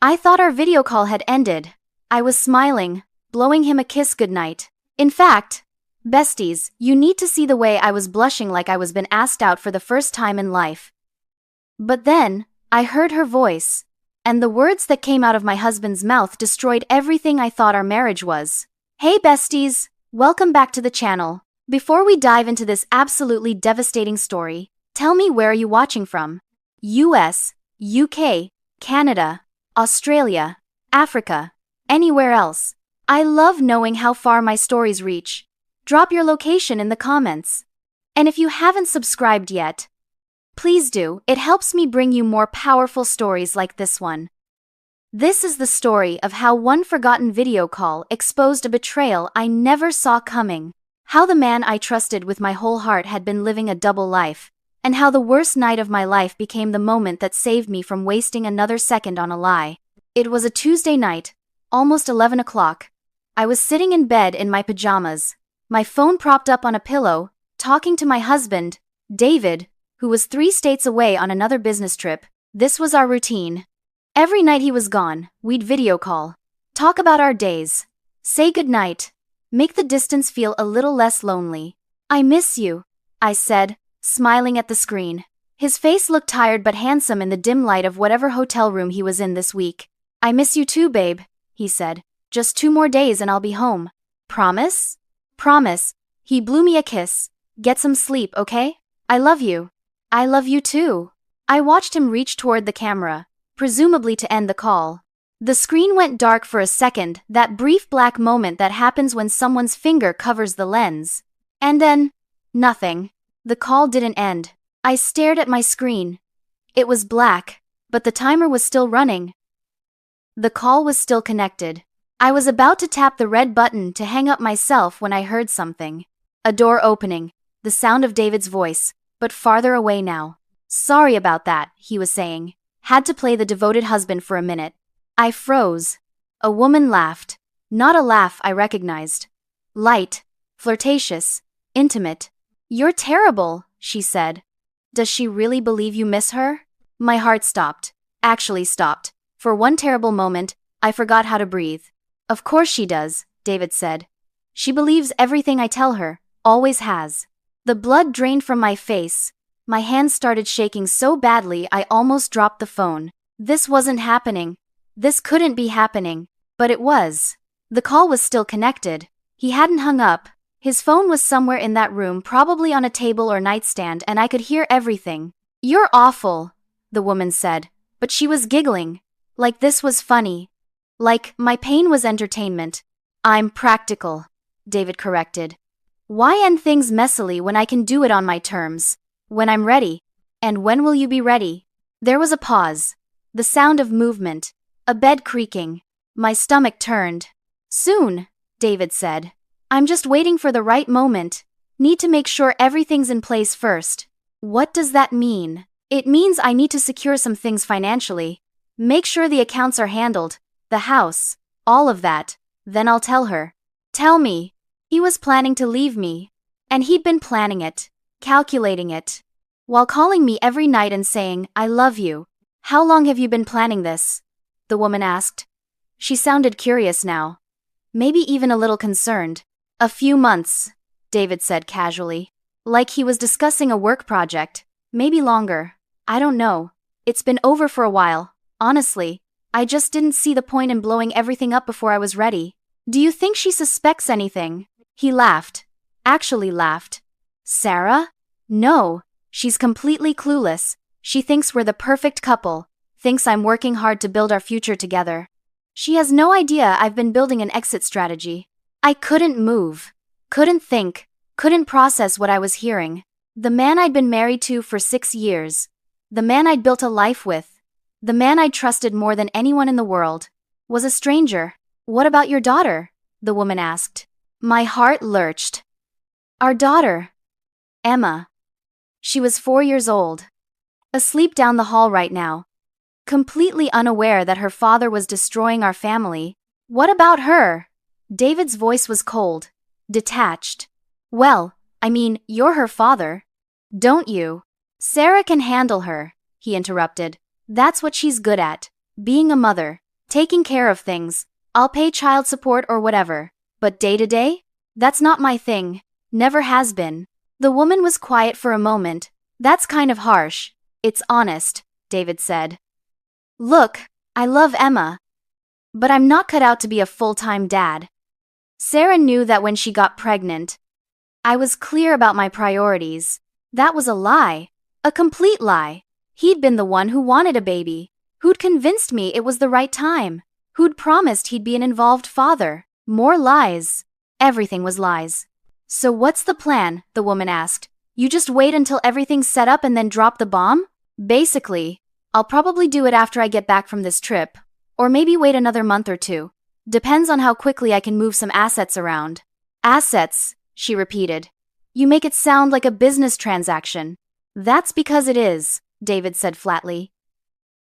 I thought our video call had ended. I was smiling, blowing him a kiss goodnight. In fact, besties, you need to see the way I was blushing like I was been asked out for the first time in life. But then, I heard her voice, and the words that came out of my husband's mouth destroyed everything I thought our marriage was. Hey besties, welcome back to the channel. Before we dive into this absolutely devastating story, tell me, where are you watching from? US, UK, Canada, Australia, Africa, anywhere else. I love knowing how far my stories reach. Drop your location in the comments. And if you haven't subscribed yet, please do. It helps me bring you more powerful stories like this one. This is the story of how one forgotten video call exposed a betrayal I never saw coming. How the man I trusted with my whole heart had been living a double life. And how the worst night of my life became the moment that saved me from wasting another second on a lie. It was a Tuesday night, almost 11 o'clock. I was sitting in bed in my pajamas, my phone propped up on a pillow, talking to my husband, David, who was 3 states away on another business trip. This was our routine. Every night he was gone, we'd video call, talk about our days, say goodnight, make the distance feel a little less lonely. I miss you, I said, smiling at the screen. His face looked tired but handsome in the dim light of whatever hotel room he was in this week. I miss you too, babe, he said. Just 2 more days and I'll be home. Promise? Promise. He blew me a kiss. Get some sleep, okay? I love you. I love you too. I watched him reach toward the camera, presumably to end the call. The screen went dark for a second, that brief black moment that happens when someone's finger covers the lens. And then, nothing. The call didn't end. I stared at my screen. It was black, but the timer was still running. The call was still connected. I was about to tap the red button to hang up myself when I heard something. A door opening, the sound of David's voice, but farther away now. Sorry about that, he was saying. Had to play the devoted husband for a minute. I froze. A woman laughed. Not a laugh I recognized. Light, flirtatious, intimate. You're terrible, she said. Does she really believe you miss her? My heart stopped. Actually stopped. For one terrible moment, I forgot how to breathe. Of course she does, David said. She believes everything I tell her, always has. The blood drained from my face. My hands started shaking so badly I almost dropped the phone. This wasn't happening. This couldn't be happening. But it was. The call was still connected. He hadn't hung up. His phone was somewhere in that room, probably on a table or nightstand, and I could hear everything. You're awful, the woman said. But she was giggling. Like this was funny. Like, my pain was entertainment. I'm practical, David corrected. Why end things messily when I can do it on my terms? When I'm ready. And when will you be ready? There was a pause. The sound of movement. A bed creaking. My stomach turned. Soon, David said. I'm just waiting for the right moment. Need to make sure everything's in place first. What does that mean? It means I need to secure some things financially. Make sure the accounts are handled. The house, all of that. Then I'll tell her. Tell me. He was planning to leave me. And he'd been planning it, calculating it. While calling me every night and saying, I love you. How long have you been planning this? The woman asked. She sounded curious now. Maybe even a little concerned. A few months, David said casually. Like he was discussing a work project. Maybe longer. I don't know. It's been over for a while, honestly. I just didn't see the point in blowing everything up before I was ready. Do you think she suspects anything? He laughed. Actually laughed. Sarah? No. She's completely clueless. She thinks we're the perfect couple. Thinks I'm working hard to build our future together. She has no idea I've been building an exit strategy. I couldn't move. Couldn't think. Couldn't process what I was hearing. The man I'd been married to for 6 years. The man I'd built a life with. The man I'd trusted more than anyone in the world was a stranger. What about your daughter? The woman asked. My heart lurched. Our daughter. Emma. She was 4 years old. Asleep down the hall right now. Completely unaware that her father was destroying our family. What about her? David's voice was cold. Detached. Well, I mean, you're her father. Don't you? Sarah can handle her, he interrupted. That's what she's good at. Being a mother. Taking care of things. I'll pay child support or whatever. But day to day? That's not my thing. Never has been. The woman was quiet for a moment. That's kind of harsh. It's honest, David said. Look, I love Emma. But I'm not cut out to be a full-time dad. Sarah knew that when she got pregnant. I was clear about my priorities. That was a lie. A complete lie. He'd been the one who wanted a baby. Who'd convinced me it was the right time. Who'd promised he'd be an involved father. More lies. Everything was lies. So what's the plan? The woman asked. You just wait until everything's set up and then drop the bomb? Basically, I'll probably do it after I get back from this trip. Or maybe wait another month or two. Depends on how quickly I can move some assets around. Assets, she repeated. You make it sound like a business transaction. That's because it is, David said flatly.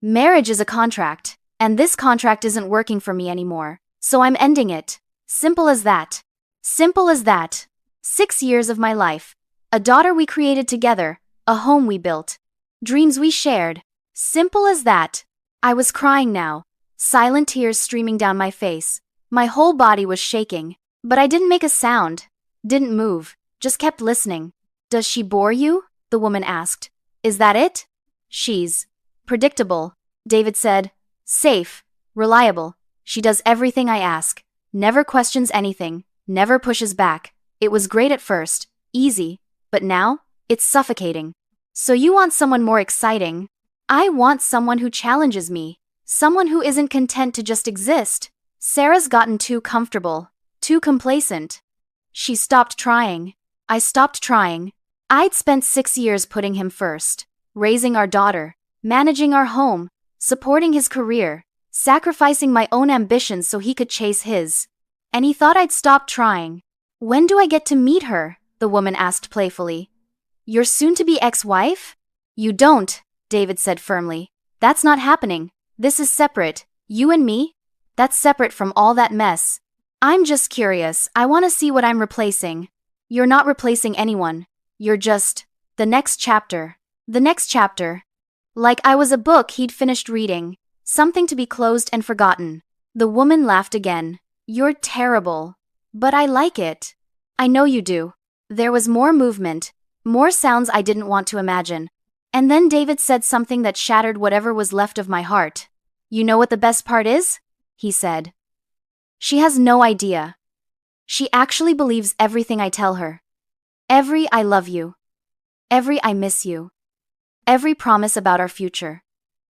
Marriage is a contract, and this contract isn't working for me anymore, so I'm ending it. Simple as that. Simple as that. 6 years of my life. A daughter we created together, a home we built. Dreams we shared. Simple as that. I was crying now, silent tears streaming down my face. My whole body was shaking, but I didn't make a sound, didn't move, just kept listening. Does she bore you? The woman asked. Is that it? She's predictable, David said. Safe, reliable. She does everything I ask. Never questions anything, never pushes back. It was great at first, easy, but now, it's suffocating. So you want someone more exciting? I want someone who challenges me. Someone who isn't content to just exist. Sarah's gotten too comfortable, too complacent. She stopped trying. I stopped trying. I'd spent 6 years putting him first, raising our daughter, managing our home, supporting his career, sacrificing my own ambitions so he could chase his. And he thought I'd stop trying. When do I get to meet her? The woman asked playfully. Your soon-to-be ex-wife? You don't, David said firmly. That's not happening. This is separate. You and me? That's separate from all that mess. I'm just curious. I want to see what I'm replacing. You're not replacing anyone. You're just the next chapter. The next chapter. Like I was a book he'd finished reading. Something to be closed and forgotten. The woman laughed again. You're terrible. But I like it. I know you do. There was more movement, more sounds I didn't want to imagine. And then David said something that shattered whatever was left of my heart. You know what the best part is? He said. She has no idea. She actually believes everything I tell her. Every I love you. Every I miss you. Every promise about our future.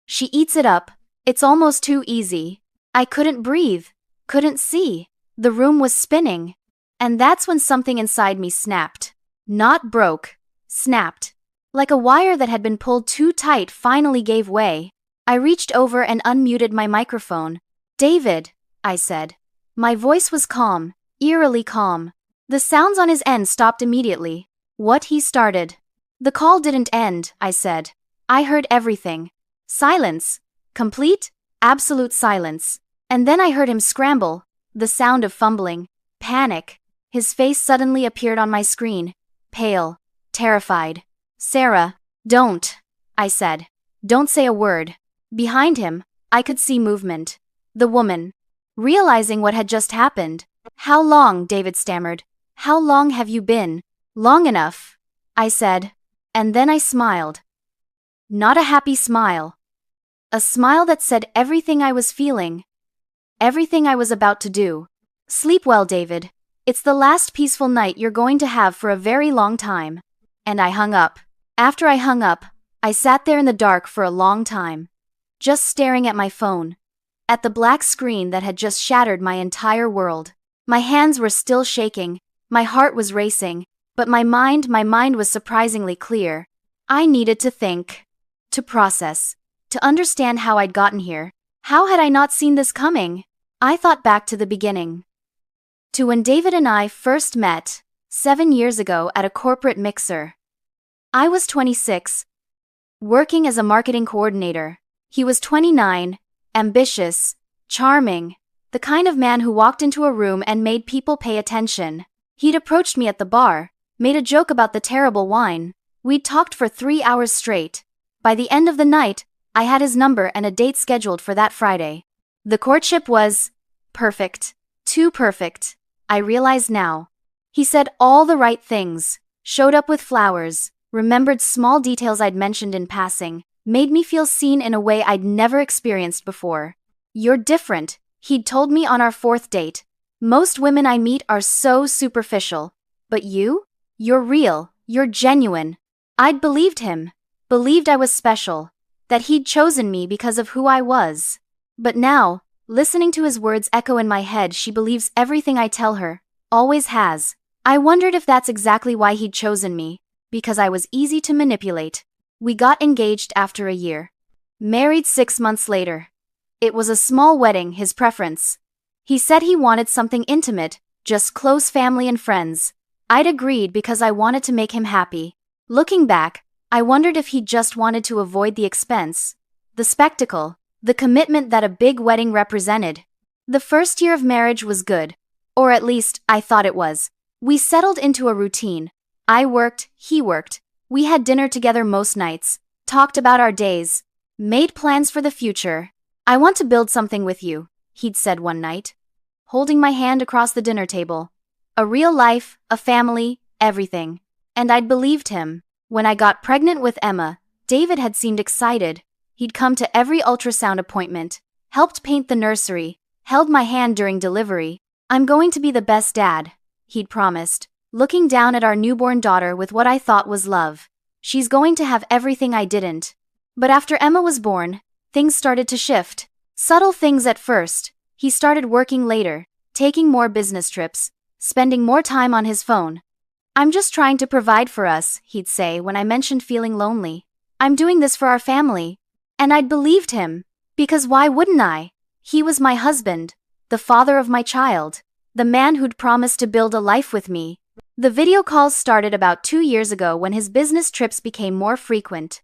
She eats it up. It's almost too easy. I couldn't breathe. Couldn't see. The room was spinning. And that's when something inside me snapped. Not broke. Snapped. Like a wire that had been pulled too tight finally gave way. I reached over and unmuted my microphone. David, I said. My voice was calm, eerily calm. The sounds on his end stopped immediately. What he started. The call didn't end, I said. I heard everything. Silence. Complete, absolute silence. And then I heard him scramble. The sound of fumbling. Panic. His face suddenly appeared on my screen. Pale. Terrified. Sarah, don't, I said. Don't say a word. Behind him, I could see movement. The woman. Realizing what had just happened. How long? David stammered. How long have you been? Long enough, I said. And then I smiled. Not a happy smile. A smile that said everything I was feeling. Everything I was about to do. Sleep well, David. It's the last peaceful night you're going to have for a very long time. And I hung up. After I hung up, I sat there in the dark for a long time. Just staring at my phone. At the black screen that had just shattered my entire world. My hands were still shaking. My heart was racing. But my mind was surprisingly clear. I needed to think. To process. To understand how I'd gotten here. How had I not seen this coming? I thought back to the beginning. To when David and I first met, 7 years ago at a corporate mixer. I was 26, working as a marketing coordinator. He was 29, ambitious, charming, the kind of man who walked into a room and made people pay attention. He'd approached me at the bar, made a joke about the terrible wine. We'd talked for 3 hours straight. By the end of the night, I had his number and a date scheduled for that Friday. The courtship was perfect. Too perfect. I realize now. He said all the right things, showed up with flowers, remembered small details I'd mentioned in passing, made me feel seen in a way I'd never experienced before. You're different, he'd told me on our fourth date. Most women I meet are so superficial. But you? You're real, you're genuine. I'd believed him. Believed I was special. That he'd chosen me because of who I was. But now, listening to his words echo in my head, she believes everything I tell her. Always has. I wondered if that's exactly why he'd chosen me. Because I was easy to manipulate. We got engaged after a year. Married 6 months later. It was a small wedding, his preference. He said he wanted something intimate, just close family and friends. I'd agreed because I wanted to make him happy. Looking back, I wondered if he just wanted to avoid the expense, the spectacle, the commitment that a big wedding represented. The first year of marriage was good. Or at least, I thought it was. We settled into a routine. I worked, he worked. We had dinner together most nights, talked about our days, made plans for the future. I want to build something with you, he'd said one night, holding my hand across the dinner table. A real life, a family, everything. And I'd believed him. When I got pregnant with Emma, David had seemed excited. He'd come to every ultrasound appointment, helped paint the nursery, held my hand during delivery. I'm going to be the best dad, he'd promised, looking down at our newborn daughter with what I thought was love. She's going to have everything I didn't. But after Emma was born, things started to shift. Subtle things at first. He started working later, taking more business trips, spending more time on his phone. I'm just trying to provide for us, he'd say when I mentioned feeling lonely. I'm doing this for our family. And I'd believed him. Because why wouldn't I? He was my husband, the father of my child, the man who'd promised to build a life with me. The video calls started about 2 years ago when his business trips became more frequent.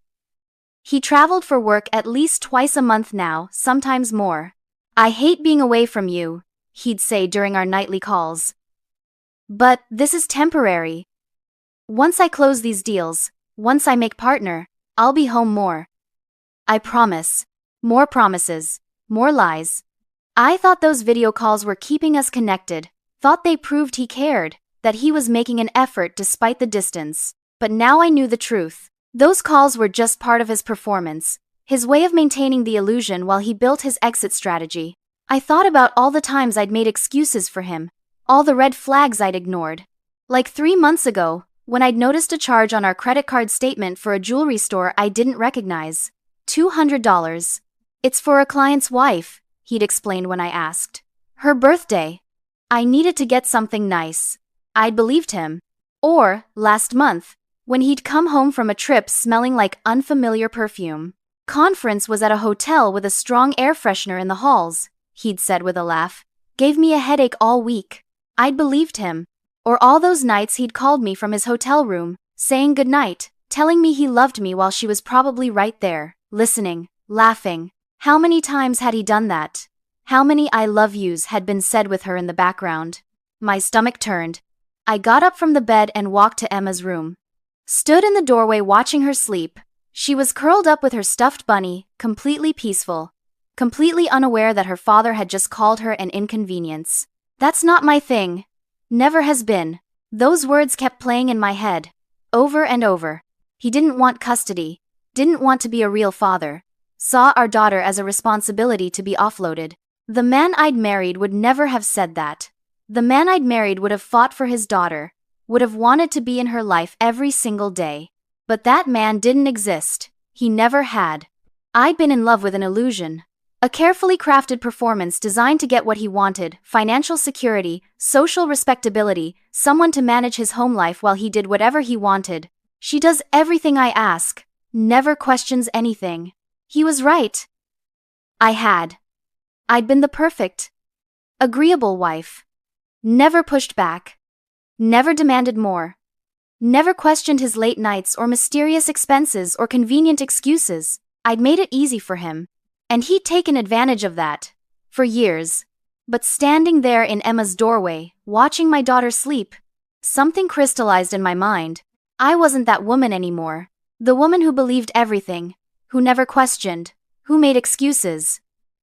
He traveled for work at least twice a month now, sometimes more. I hate being away from you, he'd say during our nightly calls. But this is temporary. Once I close these deals, once I make partner, I'll be home more. I promise. More promises. More lies. I thought those video calls were keeping us connected, thought they proved he cared, that he was making an effort despite the distance. But now I knew the truth. Those calls were just part of his performance, his way of maintaining the illusion while he built his exit strategy. I thought about all the times I'd made excuses for him, all the red flags I'd ignored. Like 3 months ago, when I'd noticed a charge on our credit card statement for a jewelry store I didn't recognize. $200. It's for a client's wife, he'd explained when I asked. Her birthday. I needed to get something nice. I'd believed him. Or, last month, when he'd come home from a trip smelling like unfamiliar perfume. Conference was at a hotel with a strong air freshener in the halls, he'd said with a laugh. Gave me a headache all week. I'd believed him. Or all those nights he'd called me from his hotel room, saying goodnight, telling me he loved me while she was probably right there, listening, laughing. How many times had he done that? How many I love yous had been said with her in the background? My stomach turned. I got up from the bed and walked to Emma's room. Stood in the doorway watching her sleep. She was curled up with her stuffed bunny, completely peaceful. Completely unaware that her father had just called her an inconvenience. That's not my thing. Never has been. Those words kept playing in my head. Over and over. He didn't want custody. Didn't want to be a real father. Saw our daughter as a responsibility to be offloaded. The man I'd married would never have said that. The man I'd married would have fought for his daughter. Would have wanted to be in her life every single day. But that man didn't exist. He never had. I'd been in love with an illusion. A carefully crafted performance designed to get what he wanted, financial security, social respectability, someone to manage his home life while he did whatever he wanted. She does everything I ask, never questions anything. He was right. I'd been the perfect, agreeable wife. Never pushed back. Never demanded more. Never questioned his late nights or mysterious expenses or convenient excuses. I'd made it easy for him. And he'd taken advantage of that. For years. But standing there in Emma's doorway, watching my daughter sleep, something crystallized in my mind. I wasn't that woman anymore. The woman who believed everything. Who never questioned. Who made excuses.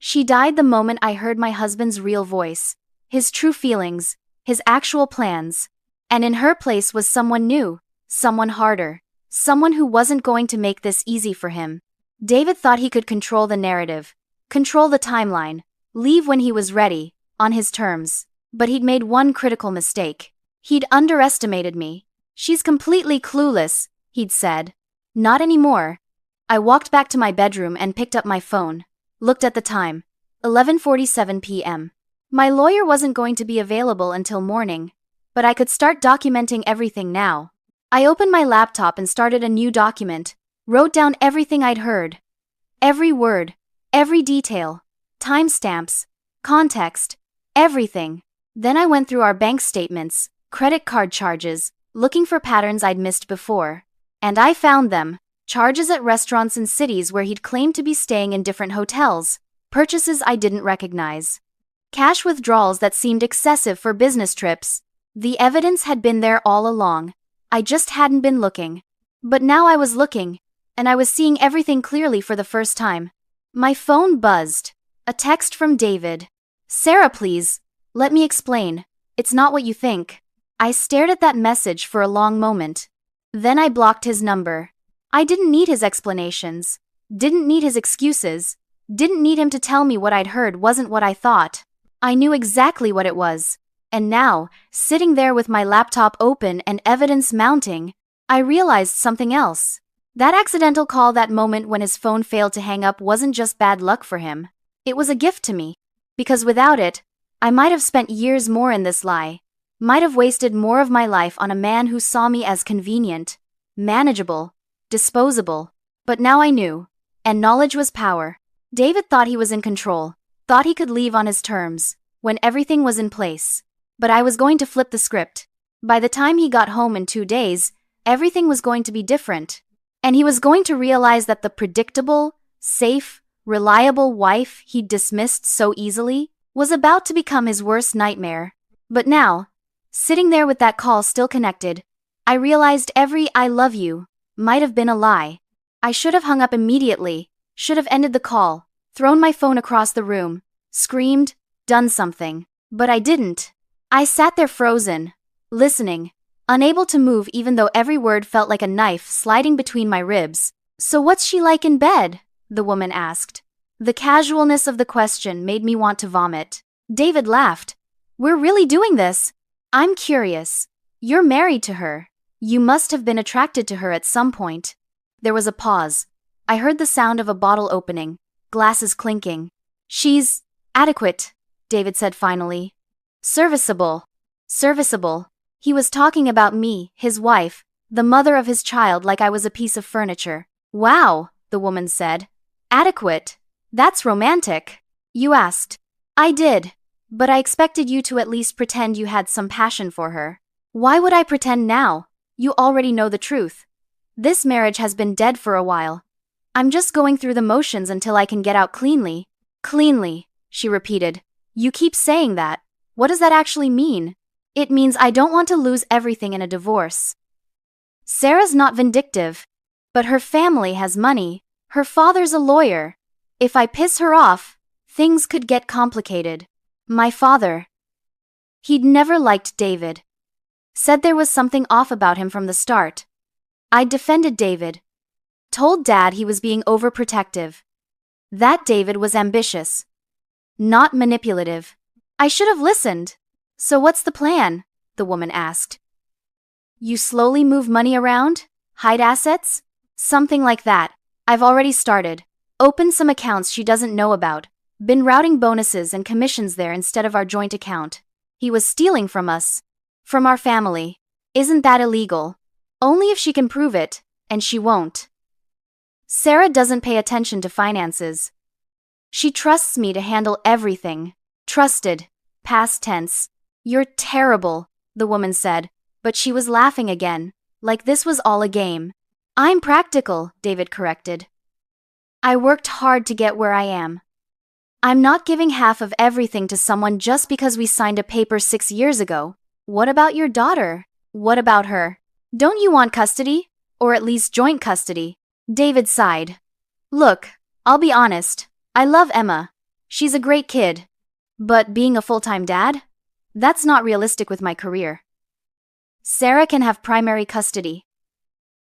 She died the moment I heard my husband's real voice, his true feelings, his actual plans. And in her place was someone new, someone harder, someone who wasn't going to make this easy for him. David thought he could control the narrative, control the timeline, leave when he was ready, on his terms. But he'd made one critical mistake. He'd underestimated me. She's completely clueless, he'd said. Not anymore. I walked back to my bedroom and picked up my phone. Looked at the time. 11:47 p.m. My lawyer wasn't going to be available until morning, but I could start documenting everything now. I opened my laptop and started a new document, wrote down everything I'd heard. Every word, every detail, timestamps, context, everything. Then I went through our bank statements, credit card charges, looking for patterns I'd missed before. And I found them. Charges at restaurants in cities where he'd claimed to be staying in different hotels, purchases I didn't recognize, cash withdrawals that seemed excessive for business trips. The evidence had been there all along. I just hadn't been looking. But now I was looking, and I was seeing everything clearly for the first time. My phone buzzed. A text from David. "Sarah, please. Let me explain. It's not what you think." I stared at that message for a long moment. Then I blocked his number. I didn't need his explanations. Didn't need his excuses. Didn't need him to tell me what I'd heard wasn't what I thought. I knew exactly what it was. And now, sitting there with my laptop open and evidence mounting, I realized something else. That accidental call that moment when his phone failed to hang up wasn't just bad luck for him. It was a gift to me. Because without it, I might have spent years more in this lie. Might have wasted more of my life on a man who saw me as convenient, manageable, disposable. But now I knew. And knowledge was power. David thought he was in control. Thought he could leave on his terms, when everything was in place. But I was going to flip the script. By the time he got home in 2 days, everything was going to be different. And he was going to realize that the predictable, safe, reliable wife he'd dismissed so easily was about to become his worst nightmare. But now, sitting there with that call still connected, I realized every "I love you" might have been a lie. I should have hung up immediately, should have ended the call, thrown my phone across the room, screamed, done something. But I didn't. I sat there frozen, listening, unable to move even though every word felt like a knife sliding between my ribs. "So what's she like in bed?" the woman asked. The casualness of the question made me want to vomit. David laughed. "We're really doing this? I'm curious. You're married to her. You must have been attracted to her at some point." There was a pause. I heard the sound of a bottle opening, glasses clinking. "She's adequate," David said finally. "Serviceable." Serviceable. He was talking about me, his wife, the mother of his child, like I was a piece of furniture. "Wow," the woman said. "Adequate. That's romantic." "You asked." "I did. But I expected you to at least pretend you had some passion for her." "Why would I pretend now? You already know the truth. This marriage has been dead for a while. I'm just going through the motions until I can get out cleanly." "Cleanly," she repeated. "You keep saying that. What does that actually mean?" "It means I don't want to lose everything in a divorce." Sarah's not vindictive. But her family has money. Her father's a lawyer. If I piss her off, things could get complicated. My father. He'd never liked David. Said there was something off about him from the start. I defended David. Told Dad he was being overprotective. That David was ambitious. Not manipulative. I should have listened. "So what's the plan?" the woman asked. "You slowly move money around? Hide assets?" "Something like that. I've already started. Opened some accounts she doesn't know about. Been routing bonuses and commissions there instead of our joint account. He was stealing from us. From our family. Isn't that illegal? Only if she can prove it, and she won't. Sarah doesn't pay attention to finances. She trusts me to handle everything. Trusted. Past tense. You're terrible, the woman said, but she was laughing again, like this was all a game. I'm practical, David corrected. I worked hard to get where I am. I'm not giving half of everything to someone just because we signed a paper 6 years ago. What about your daughter? What about her? Don't you want custody? Or at least joint custody? David sighed. Look, I'll be honest. I love Emma. She's a great kid. But being a full-time dad? That's not realistic with my career. Sarah can have primary custody.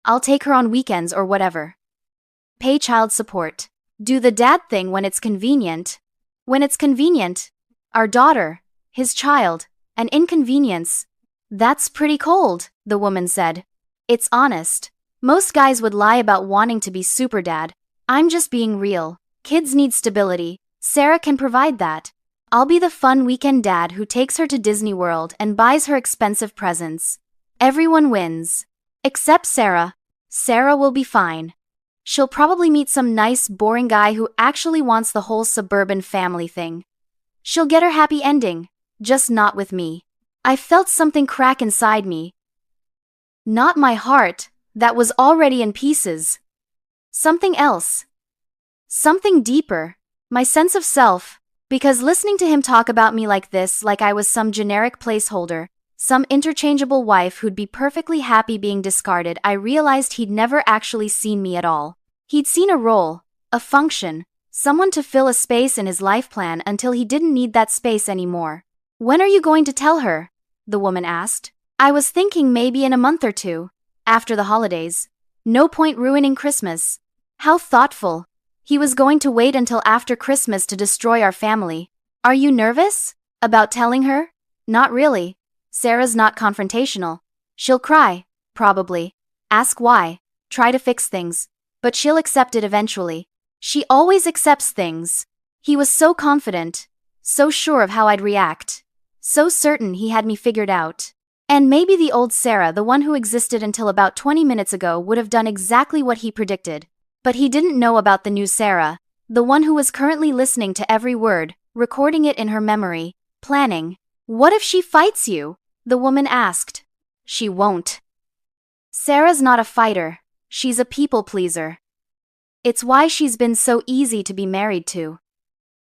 I'll take her on weekends or whatever. Pay child support. Do the dad thing when it's convenient. When it's convenient. Our daughter, his child, an inconvenience. That's pretty cold, the woman said. It's honest. Most guys would lie about wanting to be super dad. I'm just being real. Kids need stability. Sarah can provide that. I'll be the fun weekend dad who takes her to Disney World and buys her expensive presents. Everyone wins. Except Sarah. Sarah will be fine. She'll probably meet some nice, boring guy who actually wants the whole suburban family thing. She'll get her happy ending, just not with me. I felt something crack inside me. Not my heart, that was already in pieces. Something else. Something deeper. My sense of self. Because listening to him talk about me like this, like I was some generic placeholder, some interchangeable wife who'd be perfectly happy being discarded, I realized he'd never actually seen me at all. He'd seen a role, a function, someone to fill a space in his life plan until he didn't need that space anymore. When are you going to tell her? The woman asked. I was thinking maybe in a month or two, after the holidays. No point ruining Christmas. How thoughtful. He was going to wait until after Christmas to destroy our family. Are you nervous? About telling her? Not really. Sarah's not confrontational. She'll cry, probably. Ask why. Try to fix things. But she'll accept it eventually. She always accepts things. He was so confident. So sure of how I'd react. So certain he had me figured out. And maybe the old Sarah, the one who existed until about 20 minutes ago, would have done exactly what he predicted. But he didn't know about the new Sarah, the one who was currently listening to every word, recording it in her memory, planning. What if she fights you? The woman asked. She won't. Sarah's not a fighter. She's a people pleaser. It's why she's been so easy to be married to.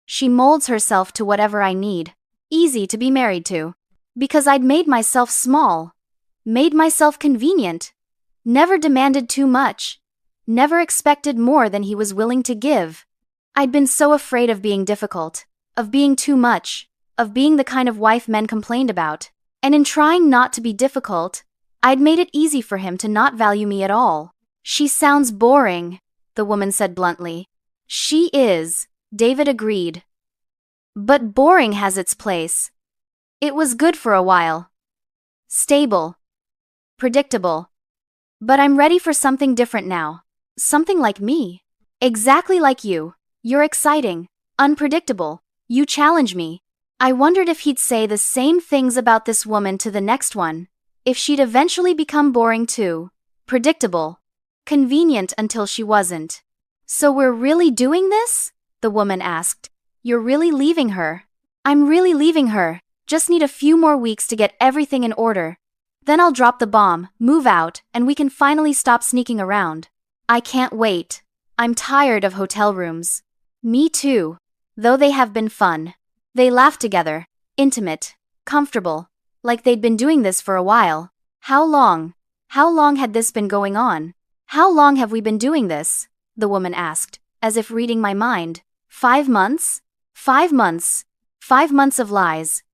She molds herself to whatever I need. Easy to be married to. Because I'd made myself small. Made myself convenient. Never demanded too much. Never expected more than he was willing to give. I'd been so afraid of being difficult, of being too much, of being the kind of wife men complained about. And in trying not to be difficult, I'd made it easy for him to not value me at all. She sounds boring, the woman said bluntly. She is, David agreed. But boring has its place. It was good for a while. Stable. Predictable. But I'm ready for something different now. Something like me. Exactly like you. You're exciting. Unpredictable. You challenge me. I wondered if he'd say the same things about this woman to the next one. If she'd eventually become boring too. Predictable. Convenient until she wasn't. So we're really doing this? The woman asked. You're really leaving her? I'm really leaving her. Just need a few more weeks to get everything in order. Then I'll drop the bomb, move out, and we can finally stop sneaking around. I can't wait. I'm tired of hotel rooms. Me too. Though they have been fun. They laughed together. Intimate. Comfortable. Like they'd been doing this for a while. How long? How long had this been going on? How long have we been doing this? The woman asked, as if reading my mind. 5 months? 5 months. 5 months of lies.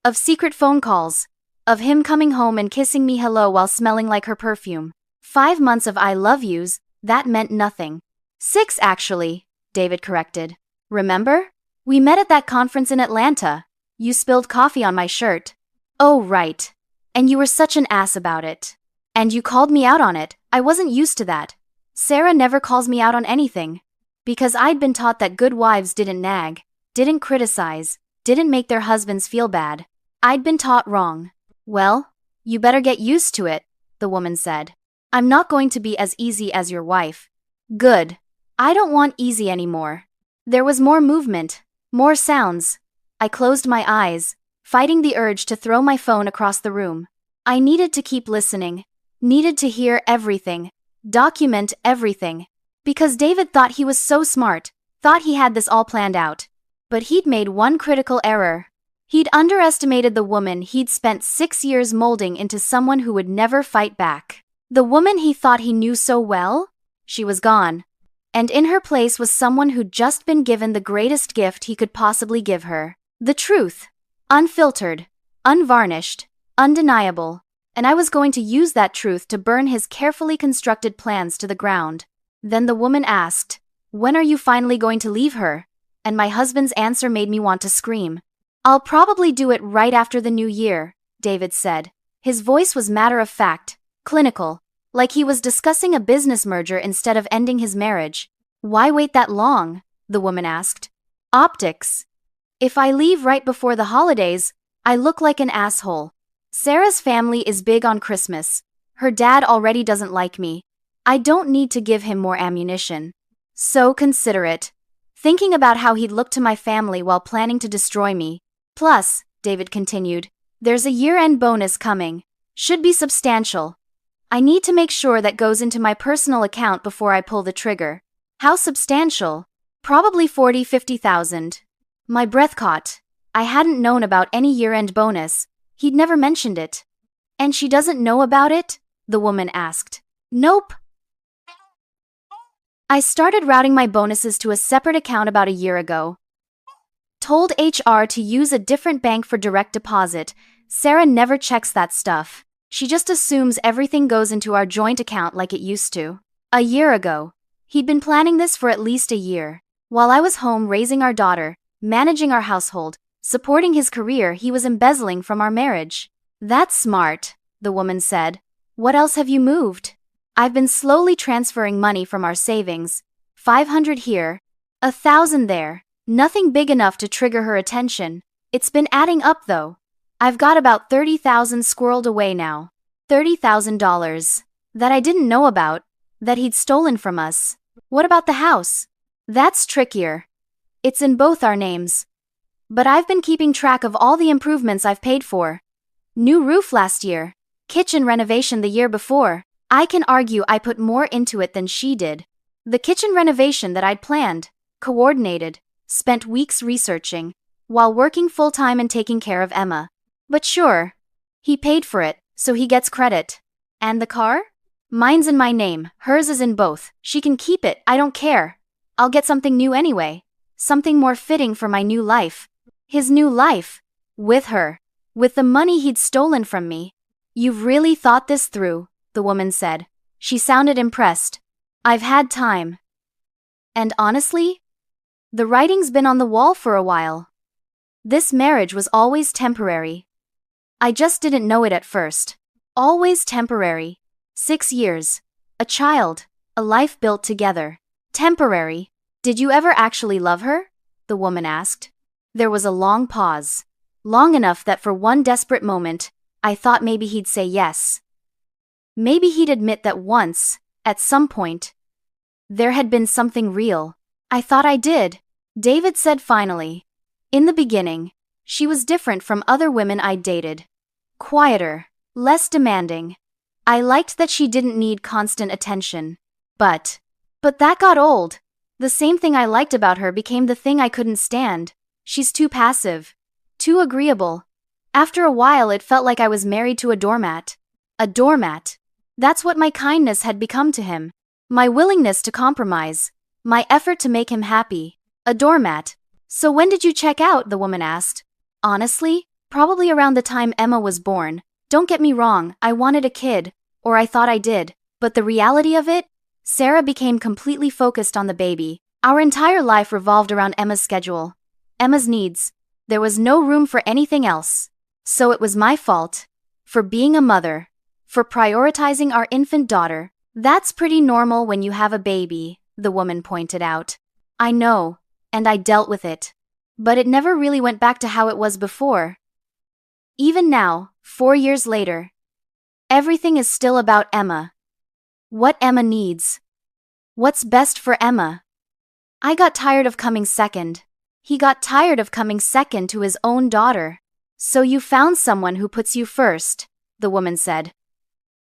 Of secret phone calls. Of him coming home and kissing me hello while smelling like her perfume. 5 months of I love yous. That meant nothing. 6 actually, David corrected. Remember? We met at that conference in Atlanta. You spilled coffee on my shirt. Oh, right. And you were such an ass about it. And you called me out on it. I wasn't used to that. Sarah never calls me out on anything. Because I'd been taught that good wives didn't nag, didn't criticize, didn't make their husbands feel bad. I'd been taught wrong. Well, you better get used to it, the woman said. I'm not going to be as easy as your wife. Good. I don't want easy anymore. There was more movement, more sounds. I closed my eyes, fighting the urge to throw my phone across the room. I needed to keep listening, needed to hear everything, document everything. Because David thought he was so smart, thought he had this all planned out. But he'd made one critical error. He'd underestimated the woman he'd spent 6 years molding into someone who would never fight back. The woman he thought he knew so well? She was gone. And in her place was someone who'd just been given the greatest gift he could possibly give her. The truth. Unfiltered, unvarnished, undeniable. And I was going to use that truth to burn his carefully constructed plans to the ground. Then the woman asked, "When are you finally going to leave her?" And my husband's answer made me want to scream. "I'll probably do it right after the new year," David said. His voice was matter-of-fact, clinical, like he was discussing a business merger instead of ending his marriage. "Why wait that long?" the woman asked. "Optics. If I leave right before the holidays, I look like an asshole. Sarah's family is big on Christmas. Her dad already doesn't like me. I don't need to give him more ammunition." So considerate. Thinking about how he'd look to my family while planning to destroy me. "Plus," David continued, "there's a year-end bonus coming. Should be substantial. I need to make sure that goes into my personal account before I pull the trigger." "How substantial?" "Probably 40-50,000. My breath caught. I hadn't known about any year-end bonus. He'd never mentioned it. "And she doesn't know about it?" the woman asked. "Nope." I started routing my bonuses to a separate account about a year ago. Told HR to use a different bank for direct deposit. Sarah never checks that stuff. She just assumes everything goes into our joint account like it used to. A year ago. He'd been planning this for at least a year. While I was home raising our daughter, managing our household, supporting his career, he was embezzling from our marriage. "That's smart," the woman said. "What else have you moved?" "I've been slowly transferring money from our savings. 500 here, 1,000 there. Nothing big enough to trigger her attention. It's been adding up though. I've got about 30,000 squirreled away now. $30,000. That I didn't know about, that he'd stolen from us." "What about the house?" "That's trickier. It's in both our names. But I've been keeping track of all the improvements I've paid for. New roof last year. Kitchen renovation the year before. I can argue I put more into it than she did. The kitchen renovation that I'd planned, coordinated, spent weeks researching, while working full-time and taking care of Emma. But sure, he paid for it, so he gets credit. And the car? Mine's in my name, hers is in both. She can keep it, I don't care. I'll get something new anyway. Something more fitting for my new life." His new life. With her. With the money he'd stolen from me. "You've really thought this through," the woman said. She sounded impressed. "I've had time. And honestly, the writing's been on the wall for a while. This marriage was always temporary. I just didn't know it at first. Always temporary. 6 years. A child. A life built together. Temporary. Did you ever actually love her?" the woman asked. There was a long pause. Long enough that for one desperate moment, I thought maybe he'd say yes. Maybe he'd admit that once, at some point, there had been something real. "I thought I did," David said finally. "In the beginning, she was different from other women I'd dated. Quieter, less demanding. I liked that she didn't need constant attention. But that got old. The same thing I liked about her became the thing I couldn't stand. She's too passive. Too agreeable. After a while it felt like I was married to a doormat. A doormat. That's what my kindness had become to him. My willingness to compromise. My effort to make him happy. A doormat. "So when did you check out?" the woman asked. "Honestly, probably around the time Emma was born. Don't get me wrong, I wanted a kid, or I thought I did. But the reality of it? Sarah became completely focused on the baby. Our entire life revolved around Emma's schedule. Emma's needs. There was no room for anything else. So it was my fault. For being a mother. For prioritizing our infant daughter. That's pretty normal when you have a baby," the woman pointed out. "I know, and I dealt with it. But it never really went back to how it was before. Even now, 4 years later, everything is still about Emma. What Emma needs. What's best for Emma. I got tired of coming second. He got tired of coming second to his own daughter. So you found someone who puts you first," the woman said.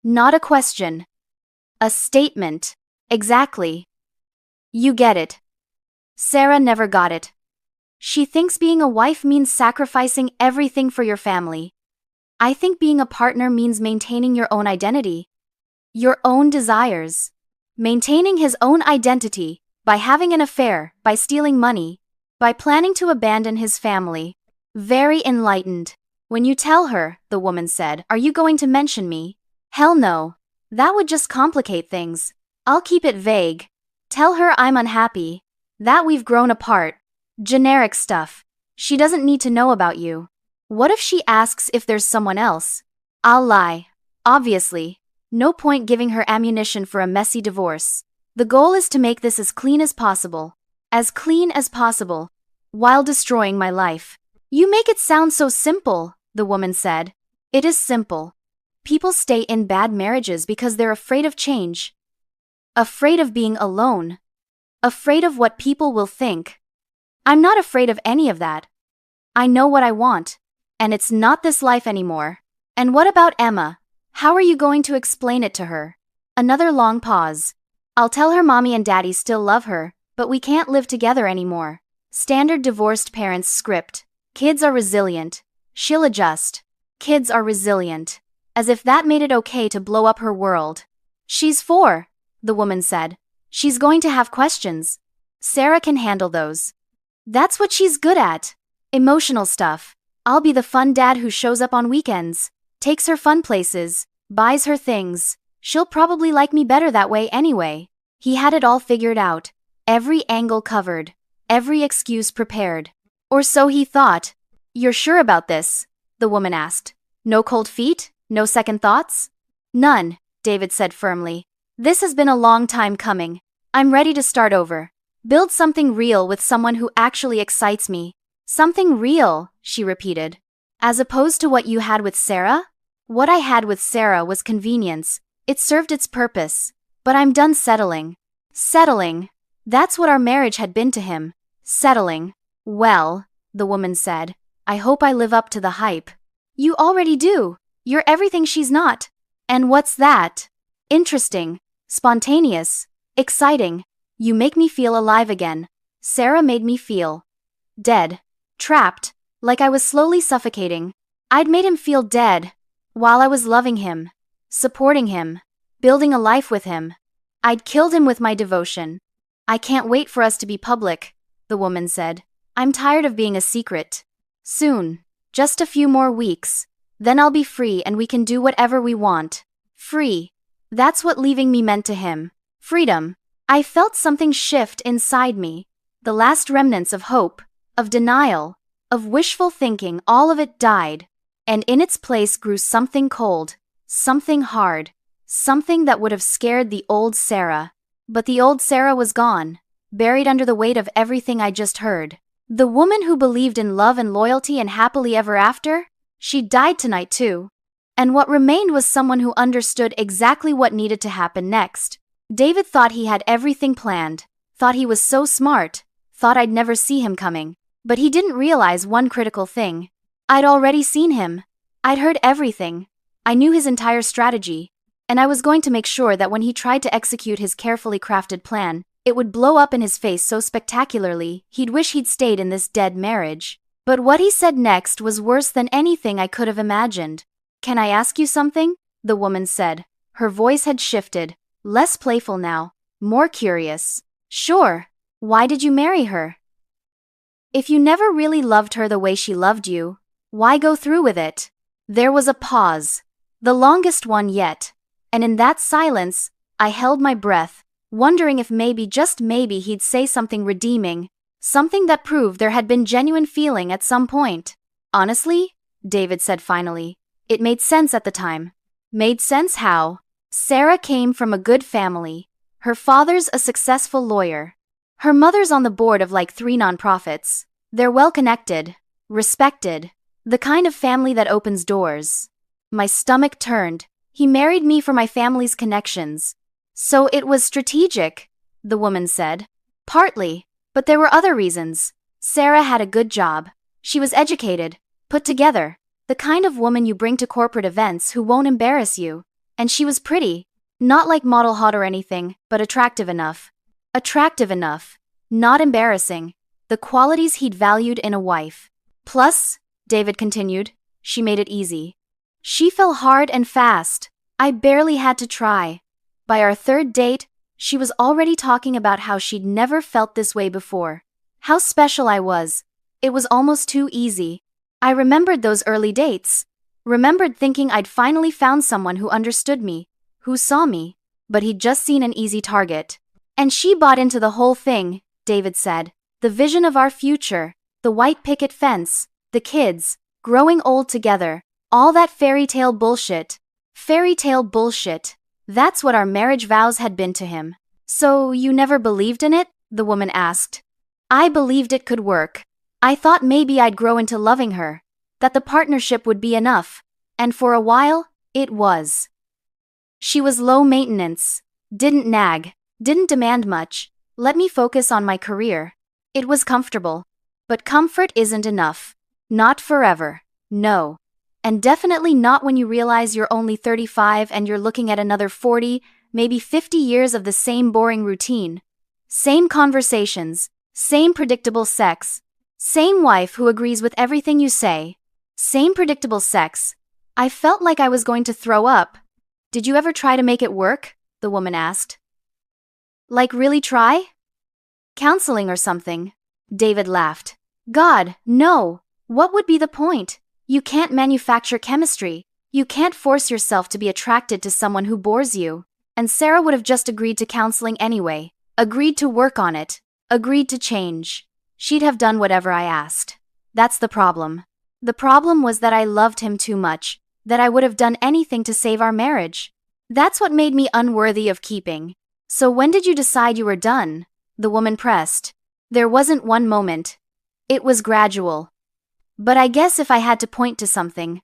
Not a question. A statement. Exactly. You get it. Sarah never got it. She thinks being a wife means sacrificing everything for your family. I think being a partner means maintaining your own identity. Your own desires. Maintaining his own identity, By having an affair, by stealing money, by planning to abandon his family. Very enlightened. When you tell her, the woman said, are you going to mention me? Hell no. That would just complicate things. I'll keep it vague. Tell her I'm unhappy. That we've grown apart. Generic stuff. She doesn't need to know about you. What if she asks if there's someone else? I'll lie. Obviously. No point giving her ammunition for a messy divorce. The goal is to make this as clean as possible. As clean as possible. While destroying my life. You make it sound so simple, the woman said. It is simple. People stay in bad marriages because they're afraid of change. Afraid of being alone. Afraid of what people will think. I'm not afraid of any of that. I know what I want. And it's not this life anymore. And what about Emma? How are you going to explain it to her? Another long pause. I'll tell her mommy and daddy still love her, but we can't live together anymore. Standard divorced parents script. Kids are resilient. She'll adjust. Kids are resilient. As if that made it okay to blow up her world. She's 4, the woman said. She's going to have questions. Sarah can handle those. That's what she's good at. Emotional stuff. I'll be the fun dad who shows up on weekends. Takes her fun places. Buys her things. She'll probably like me better that way anyway. He had it all figured out. Every angle covered. Every excuse prepared. Or so he thought. You're sure about this? The woman asked. No cold feet? No second thoughts? None, David said firmly. This has been a long time coming. I'm ready to start over. Build something real with someone who actually excites me. Something real, she repeated. As opposed to what you had with Sarah? What I had with Sarah was convenience. It served its purpose. But I'm done settling. Settling. That's what our marriage had been to him. Settling. Well, the woman said, I hope I live up to the hype. You already do. You're everything she's not. And what's that? Interesting. Spontaneous. Exciting. You make me feel alive again. Sarah made me feel dead. Trapped. Like I was slowly suffocating. I'd made him feel dead. While I was loving him. Supporting him. Building a life with him. I'd killed him with my devotion. I can't wait for us to be public, the woman said. I'm tired of being a secret. Soon. Just a few more weeks. Then I'll be free and we can do whatever we want. Free. That's what leaving me meant to him. Freedom. I felt something shift inside me. The last remnants of hope, of denial, of wishful thinking, all of it died. And in its place grew something cold, something hard, something that would have scared the old Sarah. But the old Sarah was gone, buried under the weight of everything I just heard. The woman who believed in love and loyalty and happily ever after? She died tonight too. And what remained was someone who understood exactly what needed to happen next. David thought he had everything planned, thought he was so smart, thought I'd never see him coming. But he didn't realize one critical thing. I'd already seen him. I'd heard everything. I knew his entire strategy. And I was going to make sure that when he tried to execute his carefully crafted plan, it would blow up in his face so spectacularly, he'd wish he'd stayed in this dead marriage. But what he said next was worse than anything I could have imagined. Can I ask you something? The woman said. Her voice had shifted. Less playful now. More curious. Sure. Why did you marry her? If you never really loved her the way she loved you, why go through with it? There was a pause. The longest one yet. And in that silence, I held my breath, wondering if maybe, just maybe, he'd say something redeeming. Something that proved there had been genuine feeling at some point. Honestly, David said finally, it made sense at the time. Made sense how? Sarah came from a good family. Her father's a successful lawyer. Her mother's on the board of like 3 nonprofits. They're well connected, respected, the kind of family that opens doors. My stomach turned. He married me for my family's connections. So it was strategic, the woman said. Partly, but there were other reasons. Sarah had a good job. She was educated, put together, the kind of woman you bring to corporate events who won't embarrass you. And she was pretty, not like model hot or anything, but attractive enough. Attractive enough, not embarrassing, the qualities he'd valued in a wife. Plus, David continued, she made it easy. She fell hard and fast. I barely had to try. By our 3rd date, She was already talking about how she'd never felt this way before. How special I was. It was almost too easy. I remembered those early dates. Remembered thinking I'd finally found someone who understood me, who saw me, but he'd just seen an easy target. And she bought into the whole thing, David said. The vision of our future, the white picket fence, the kids, growing old together, all that fairy tale bullshit. Fairy tale bullshit. That's what our marriage vows had been to him. So you never believed in it? The woman asked. I believed it could work. I thought maybe I'd grow into loving her, that the partnership would be enough, and for a while, it was. She was low maintenance, didn't nag, didn't demand much, let me focus on my career. It was comfortable. But comfort isn't enough. Not forever. No. And definitely not when you realize you're only 35 and you're looking at another 40, maybe 50 years of the same boring routine. Same conversations, same predictable sex, same wife who agrees with everything you say, same predictable sex. I felt like I was going to throw up. Did you ever try to make it work? The woman asked. Like really try? Counseling or something? David laughed. God, no. What would be the point? You can't manufacture chemistry. You can't force yourself to be attracted to someone who bores you. And Sarah would have just agreed to counseling anyway. Agreed to work on it. Agreed to change. She'd have done whatever I asked. That's the problem. The problem was that I loved him too much, that I would have done anything to save our marriage. That's what made me unworthy of keeping. So when did you decide you were done? The woman pressed. There wasn't one moment. It was gradual. But I guess if I had to point to something.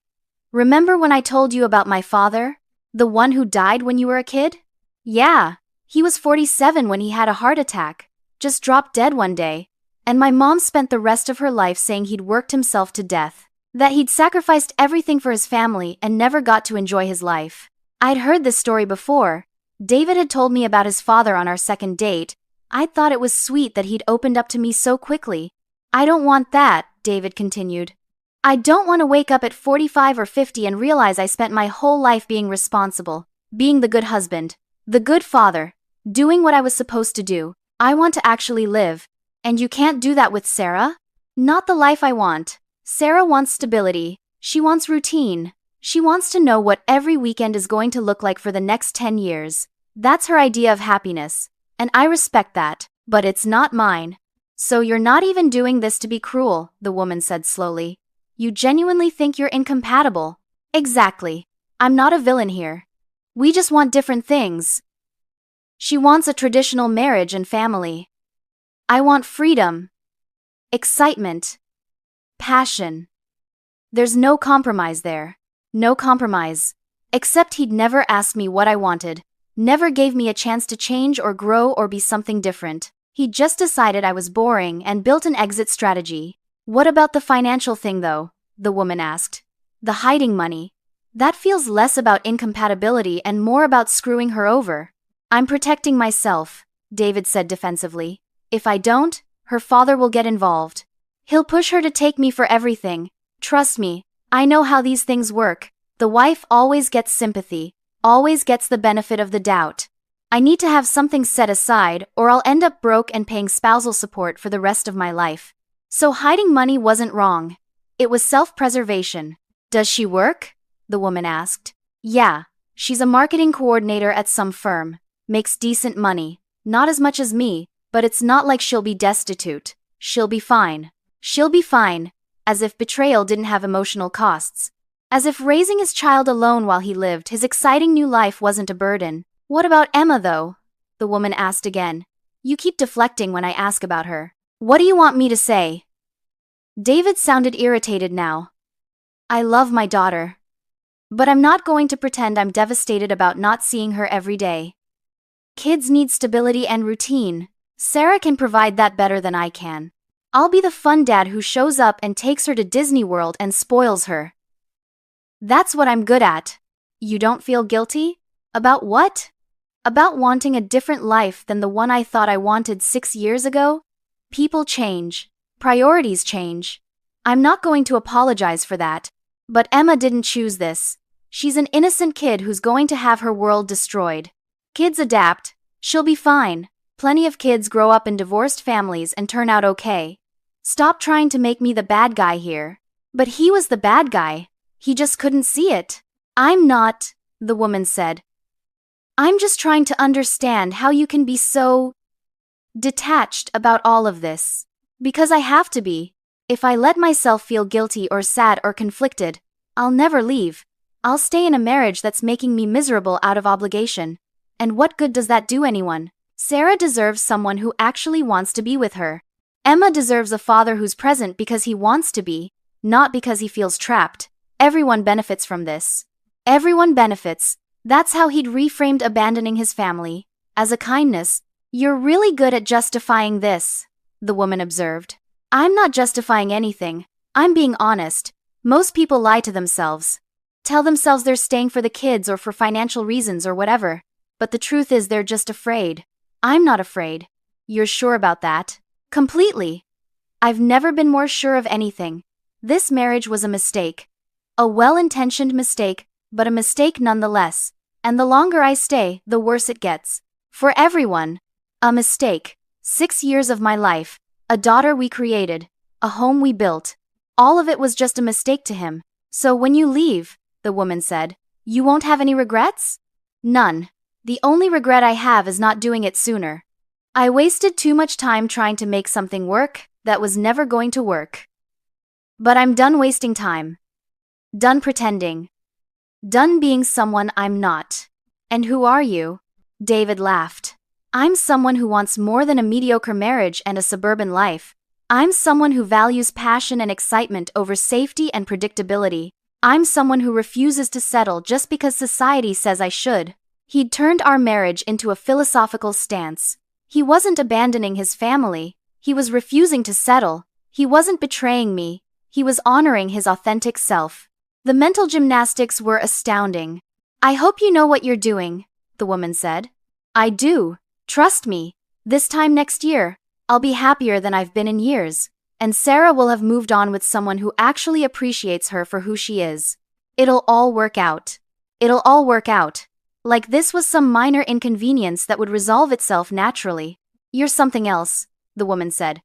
Remember when I told you about my father? The one who died when you were a kid? Yeah. He was 47 when he had a heart attack. Just dropped dead one day. And my mom spent the rest of her life saying he'd worked himself to death. That he'd sacrificed everything for his family and never got to enjoy his life. I'd heard this story before. David had told me about his father on our second date. I thought it was sweet that he'd opened up to me so quickly. I don't want that, David continued. I don't want to wake up at 45 or 50 and realize I spent my whole life being responsible, being the good husband, the good father, doing what I was supposed to do. I want to actually live. And you can't do that with Sarah? Not the life I want. Sarah wants stability. She wants routine. She wants to know what every weekend is going to look like for the next 10 years. That's her idea of happiness. And I respect that, but it's not mine. So you're not even doing this to be cruel, the woman said slowly. You genuinely think you're incompatible. Exactly. I'm not a villain here. We just want different things. She wants a traditional marriage and family. I want freedom, excitement, passion. There's no compromise there. No compromise. Except he'd never asked me what I wanted. Never gave me a chance to change or grow or be something different. He just decided I was boring and built an exit strategy. What about the financial thing though? The woman asked. The hiding money. That feels less about incompatibility and more about screwing her over. I'm protecting myself, David said defensively. If I don't, her father will get involved. He'll push her to take me for everything. Trust me, I know how these things work. The wife always gets sympathy, always gets the benefit of the doubt. I need to have something set aside or I'll end up broke and paying spousal support for the rest of my life. So hiding money wasn't wrong. It was self-preservation. Does she work? The woman asked. Yeah, she's a marketing coordinator at some firm. Makes decent money. Not as much as me, but it's not like she'll be destitute. She'll be fine. She'll be fine. As if betrayal didn't have emotional costs. As if raising his child alone while he lived his exciting new life wasn't a burden. What about Emma though? The woman asked again. You keep deflecting when I ask about her. What do you want me to say? David sounded irritated now. I love my daughter. But I'm not going to pretend I'm devastated about not seeing her every day. Kids need stability and routine. Sarah can provide that better than I can. I'll be the fun dad who shows up and takes her to Disney World and spoils her. That's what I'm good at. You don't feel guilty? About what? About wanting a different life than the one I thought I wanted 6 years ago? People change. Priorities change. I'm not going to apologize for that. But Emma didn't choose this. She's an innocent kid who's going to have her world destroyed. Kids adapt. She'll be fine. Plenty of kids grow up in divorced families and turn out okay. Stop trying to make me the bad guy here. But he was the bad guy. He just couldn't see it. I'm not, the woman said. I'm just trying to understand how you can be so detached about all of this. Because I have to be. If I let myself feel guilty or sad or conflicted, I'll never leave. I'll stay in a marriage that's making me miserable out of obligation. And what good does that do anyone? Sarah deserves someone who actually wants to be with her. Emma deserves a father who's present because he wants to be, not because he feels trapped. Everyone benefits from this. Everyone benefits. That's how he'd reframed abandoning his family. As a kindness. You're really good at justifying this, the woman observed. I'm not justifying anything. I'm being honest. Most people lie to themselves. Tell themselves they're staying for the kids or for financial reasons or whatever. But the truth is they're just afraid. I'm not afraid. You're sure about that? Completely. I've never been more sure of anything. This marriage was a mistake. A well-intentioned mistake, but a mistake nonetheless. And the longer I stay, the worse it gets. For everyone. A mistake. 6 years of my life. A daughter we created. A home we built. All of it was just a mistake to him. So when you leave, the woman said, you won't have any regrets? None. The only regret I have is not doing it sooner. I wasted too much time trying to make something work that was never going to work. But I'm done wasting time. Done pretending. Done being someone I'm not. And who are you? David laughed. I'm someone who wants more than a mediocre marriage and a suburban life. I'm someone who values passion and excitement over safety and predictability. I'm someone who refuses to settle just because society says I should. He'd turned our marriage into a philosophical stance. He wasn't abandoning his family. He was refusing to settle. He wasn't betraying me. He was honoring his authentic self. The mental gymnastics were astounding. I hope you know what you're doing, the woman said. I do. Trust me. This time next year, I'll be happier than I've been in years. And Sarah will have moved on with someone who actually appreciates her for who she is. It'll all work out. It'll all work out. Like this was some minor inconvenience that would resolve itself naturally. You're something else, the woman said.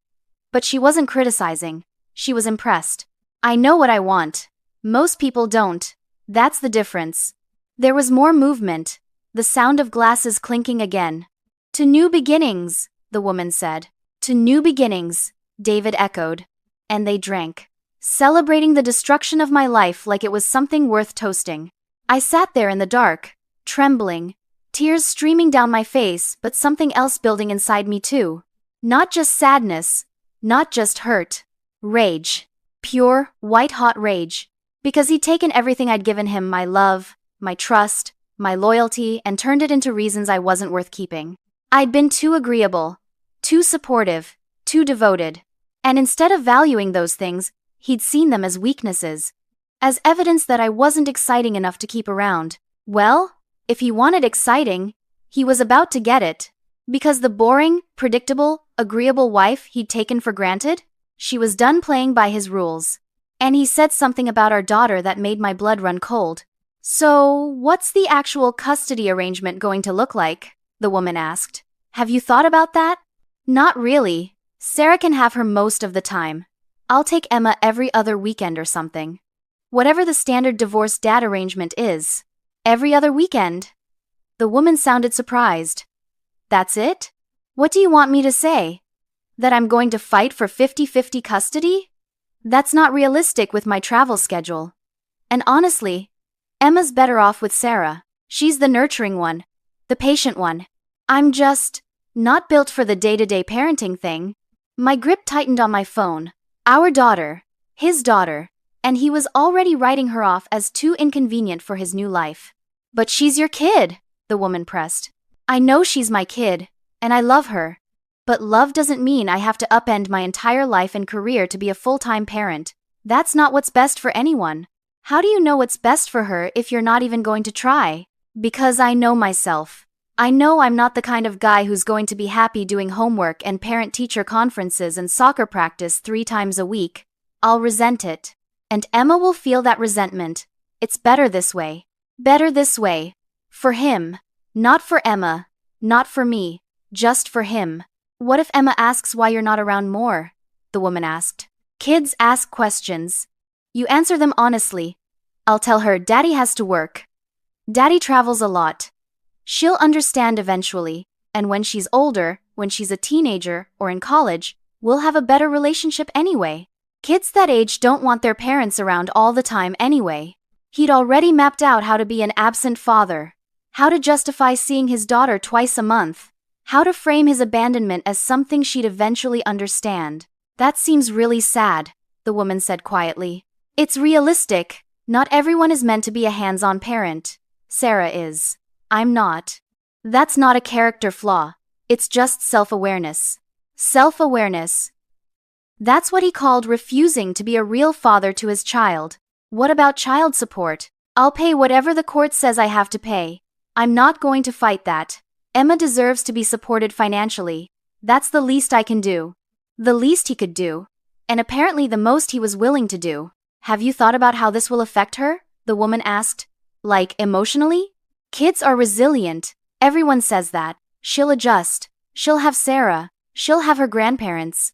But she wasn't criticizing. She was impressed. I know what I want. Most people don't. That's the difference. There was more movement. The sound of glasses clinking again. To new beginnings, the woman said. To new beginnings, David echoed. And they drank. Celebrating the destruction of my life like it was something worth toasting. I sat there in the dark, trembling, tears streaming down my face, but something else building inside me too. Not just sadness, not just hurt. Rage. Pure, white-hot rage. Because he'd taken everything I'd given him, my love, my trust, my loyalty, and turned it into reasons I wasn't worth keeping. I'd been too agreeable, too supportive, too devoted. And instead of valuing those things, he'd seen them as weaknesses. As evidence that I wasn't exciting enough to keep around. Well, if he wanted exciting, he was about to get it. Because the boring, predictable, agreeable wife he'd taken for granted, she was done playing by his rules. And he said something about our daughter that made my blood run cold. So, what's the actual custody arrangement going to look like? The woman asked. Have you thought about that? Not really. Sarah can have her most of the time. I'll take Emma every other weekend or something. Whatever the standard divorce dad arrangement is. Every other weekend. The woman sounded surprised. That's it? What do you want me to say? That I'm going to fight for 50-50 custody? That's not realistic with my travel schedule. And honestly, Emma's better off with Sarah. She's the nurturing one. The patient one. I'm just not built for the day-to-day parenting thing. My grip tightened on my phone. Our daughter. His daughter. And he was already writing her off as too inconvenient for his new life. But she's your kid, the woman pressed. I know she's my kid, and I love her. But love doesn't mean I have to upend my entire life and career to be a full-time parent. That's not what's best for anyone. How do you know what's best for her if you're not even going to try? Because I know myself. I know I'm not the kind of guy who's going to be happy doing homework and parent-teacher conferences and soccer practice 3 times a week. I'll resent it. And Emma will feel that resentment. It's better this way. Better this way. For him. Not for Emma. Not for me, just for him. What if Emma asks why you're not around more? The woman asked. Kids ask questions. You answer them honestly. I'll tell her Daddy has to work. Daddy travels a lot. She'll understand eventually, and when she's older, when she's a teenager or in college, we'll have a better relationship anyway. Kids that age don't want their parents around all the time anyway. He'd already mapped out how to be an absent father, how to justify seeing his daughter twice a month, how to frame his abandonment as something she'd eventually understand. That seems really sad, the woman said quietly. It's realistic. Not everyone is meant to be a hands-on parent. Sarah is. I'm not. That's not a character flaw. It's just self-awareness. Self-awareness. That's what he called refusing to be a real father to his child. What about child support? I'll pay whatever the court says I have to pay. I'm not going to fight that. Emma deserves to be supported financially. That's the least I can do. The least he could do. And apparently the most he was willing to do. Have you thought about how this will affect her? The woman asked. Like, emotionally? Kids are resilient. Everyone says that. She'll adjust. She'll have Sarah. She'll have her grandparents.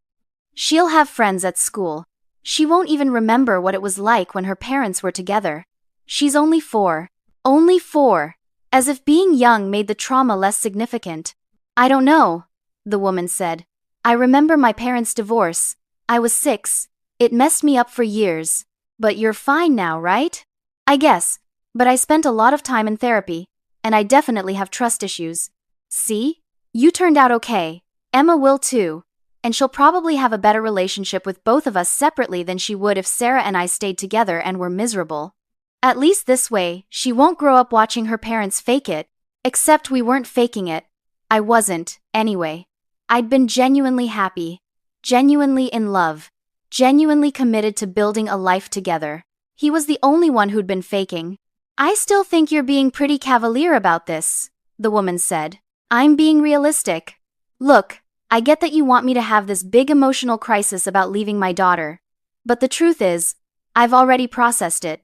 She'll have friends at school. She won't even remember what it was like when her parents were together. She's only 4. Only 4. As if being young made the trauma less significant. I don't know, the woman said. I remember my parents' divorce. I was 6. It messed me up for years. But you're fine now, right? I guess. But I spent a lot of time in therapy. And I definitely have trust issues. See? You turned out okay. Emma will too. And she'll probably have a better relationship with both of us separately than she would if Sarah and I stayed together and were miserable. At least this way, she won't grow up watching her parents fake it. Except we weren't faking it. I wasn't, anyway. I'd been genuinely happy. Genuinely in love. Genuinely committed to building a life together. He was the only one who'd been faking. I still think you're being pretty cavalier about this, the woman said. I'm being realistic. Look, I get that you want me to have this big emotional crisis about leaving my daughter. But the truth is, I've already processed it.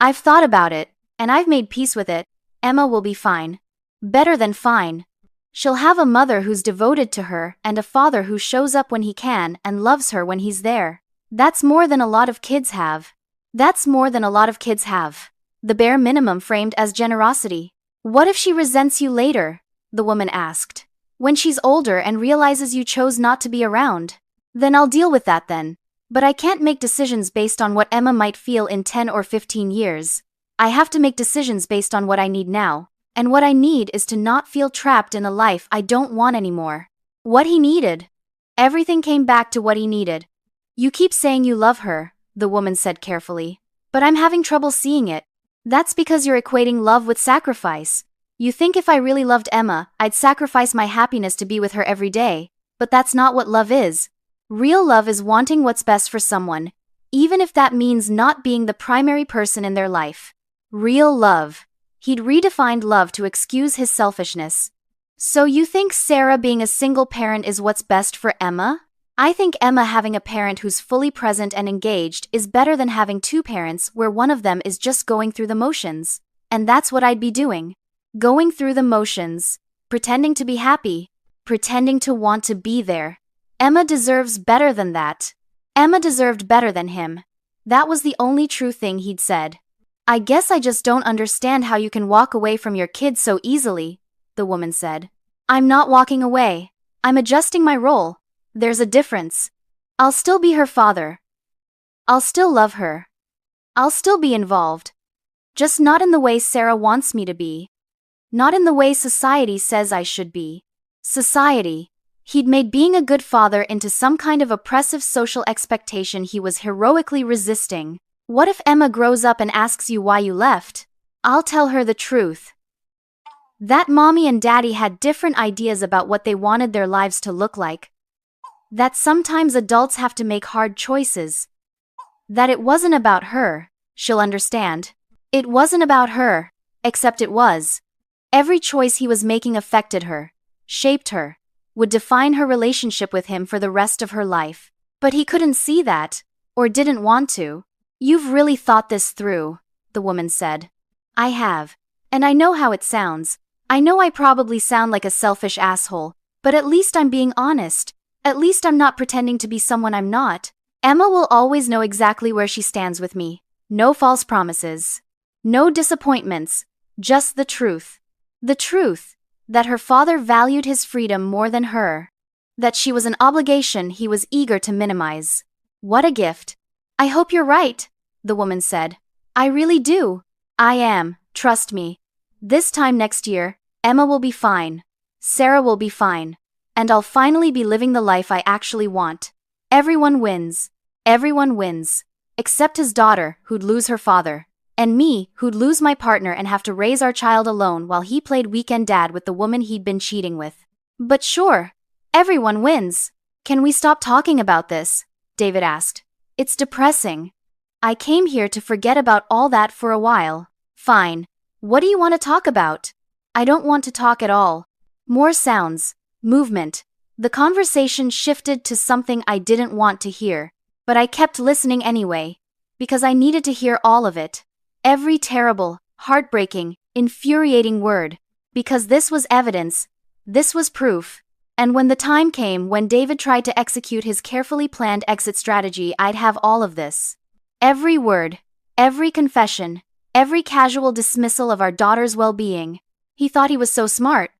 I've thought about it, and I've made peace with it. Emma will be fine. Better than fine. She'll have a mother who's devoted to her and a father who shows up when he can and loves her when he's there. That's more than a lot of kids have. That's more than a lot of kids have. The bare minimum framed as generosity. What if she resents you later? The woman asked. When she's older and realizes you chose not to be around. Then I'll deal with that then. But I can't make decisions based on what Emma might feel in 10 or 15 years. I have to make decisions based on what I need now. And what I need is to not feel trapped in a life I don't want anymore. What he needed. Everything came back to what he needed. You keep saying you love her, the woman said carefully. But I'm having trouble seeing it. That's because you're equating love with sacrifice. You think if I really loved Emma, I'd sacrifice my happiness to be with her every day. But that's not what love is. Real love is wanting what's best for someone, even if that means not being the primary person in their life. Real love. He'd redefined love to excuse his selfishness. So you think Sarah being a single parent is what's best for Emma? I think Emma having a parent who's fully present and engaged is better than having 2 parents where one of them is just going through the motions. And that's what I'd be doing. Going through the motions. Pretending to be happy. Pretending to want to be there. Emma deserves better than that. Emma deserved better than him. That was the only true thing he'd said. I guess I just don't understand how you can walk away from your kids so easily, the woman said. I'm not walking away. I'm adjusting my role. There's a difference. I'll still be her father. I'll still love her. I'll still be involved. Just not in the way Sarah wants me to be. Not in the way society says I should be. Society. He'd made being a good father into some kind of oppressive social expectation he was heroically resisting. What if Emma grows up and asks you why you left? I'll tell her the truth. That mommy and daddy had different ideas about what they wanted their lives to look like. That sometimes adults have to make hard choices. That it wasn't about her. She'll understand. It wasn't about her. Except it was. Every choice he was making affected her. Shaped her. Would define her relationship with him for the rest of her life. But he couldn't see that. Or didn't want to. You've really thought this through, the woman said. I have. And I know how it sounds. I know I probably sound like a selfish asshole, but at least I'm being honest. At least I'm not pretending to be someone I'm not. Emma will always know exactly where she stands with me. No false promises. No disappointments. Just the truth. The truth. That her father valued his freedom more than her. That she was an obligation he was eager to minimize. What a gift. I hope you're right, the woman said. I really do. I am, trust me. This time next year, Emma will be fine. Sarah will be fine. And I'll finally be living the life I actually want. Everyone wins. Everyone wins. Except his daughter, who'd lose her father. And me, who'd lose my partner and have to raise our child alone while he played weekend dad with the woman he'd been cheating with. But sure, everyone wins. Can we stop talking about this? David asked. It's depressing. I came here to forget about all that for a while. Fine. What do you want to talk about? I don't want to talk at all. More sounds. Movement. The conversation shifted to something I didn't want to hear. But I kept listening anyway. Because I needed to hear all of it. Every terrible, heartbreaking, infuriating word. Because this was evidence. This was proof. And when the time came when David tried to execute his carefully planned exit strategy, I'd have all of this. Every word. Every confession. Every casual dismissal of our daughter's well-being. He thought he was so smart.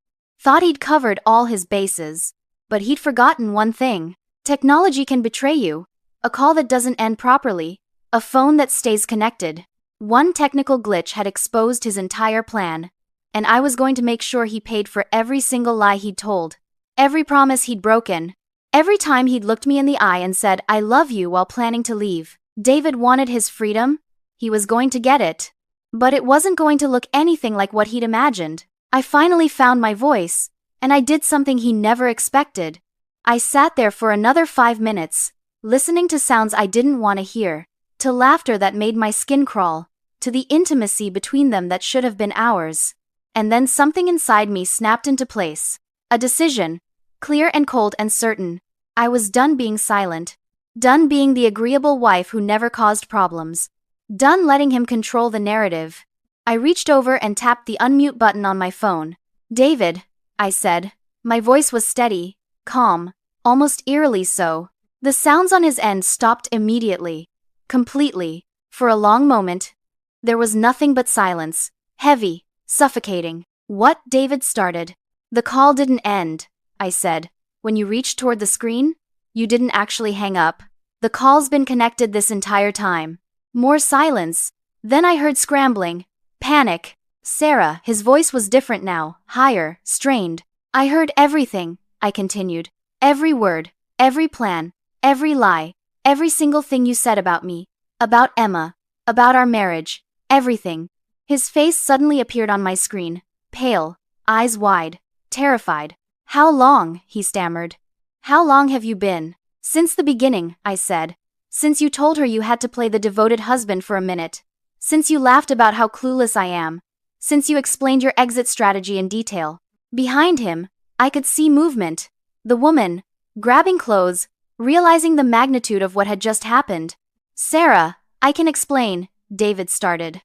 Thought he'd covered all his bases. But he'd forgotten one thing. Technology can betray you. A call that doesn't end properly. A phone that stays connected. One technical glitch had exposed his entire plan. And I was going to make sure he paid for every single lie he'd told. Every promise he'd broken. Every time he'd looked me in the eye and said, I love you while planning to leave. David wanted his freedom. He was going to get it. But it wasn't going to look anything like what he'd imagined. I finally found my voice. And I did something he never expected. I sat there for another 5 minutes, listening to sounds I didn't want to hear. To laughter that made my skin crawl. To the intimacy between them that should have been ours. And then something inside me snapped into place. A decision. Clear and cold and certain. I was done being silent. Done being the agreeable wife who never caused problems. Done letting him control the narrative. I reached over and tapped the unmute button on my phone. David, I said. My voice was steady, calm, almost eerily so. The sounds on his end stopped immediately. Completely. For a long moment. There was nothing but silence. Heavy, suffocating. What? David started. The call didn't end, I said. When you reached toward the screen, you didn't actually hang up. The call's been connected this entire time. More silence. Then I heard scrambling. Panic. Sarah, his voice was different now, higher, strained. I heard everything, I continued. Every word, every plan, every lie, every single thing you said about me, about Emma, about our marriage, everything. His face suddenly appeared on my screen, pale, eyes wide, terrified. How long? He stammered. How long have you been? Since the beginning, I said. Since you told her you had to play the devoted husband for a minute. Since you laughed about how clueless I am. Since you explained your exit strategy in detail. Behind him, I could see movement. The woman, grabbing clothes, realizing the magnitude of what had just happened. Sarah, I can explain, David started.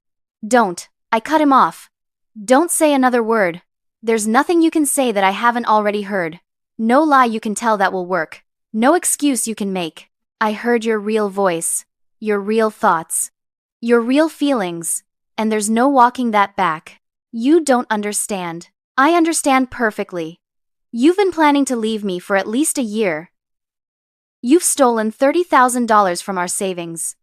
Don't, I cut him off. Don't say another word. There's nothing you can say that I haven't already heard. No lie you can tell that will work. No excuse you can make. I heard your real voice. Your real thoughts. Your real feelings. And there's no walking that back. You don't understand. I understand perfectly. You've been planning to leave me for at least a year. You've stolen $30,000 from our savings.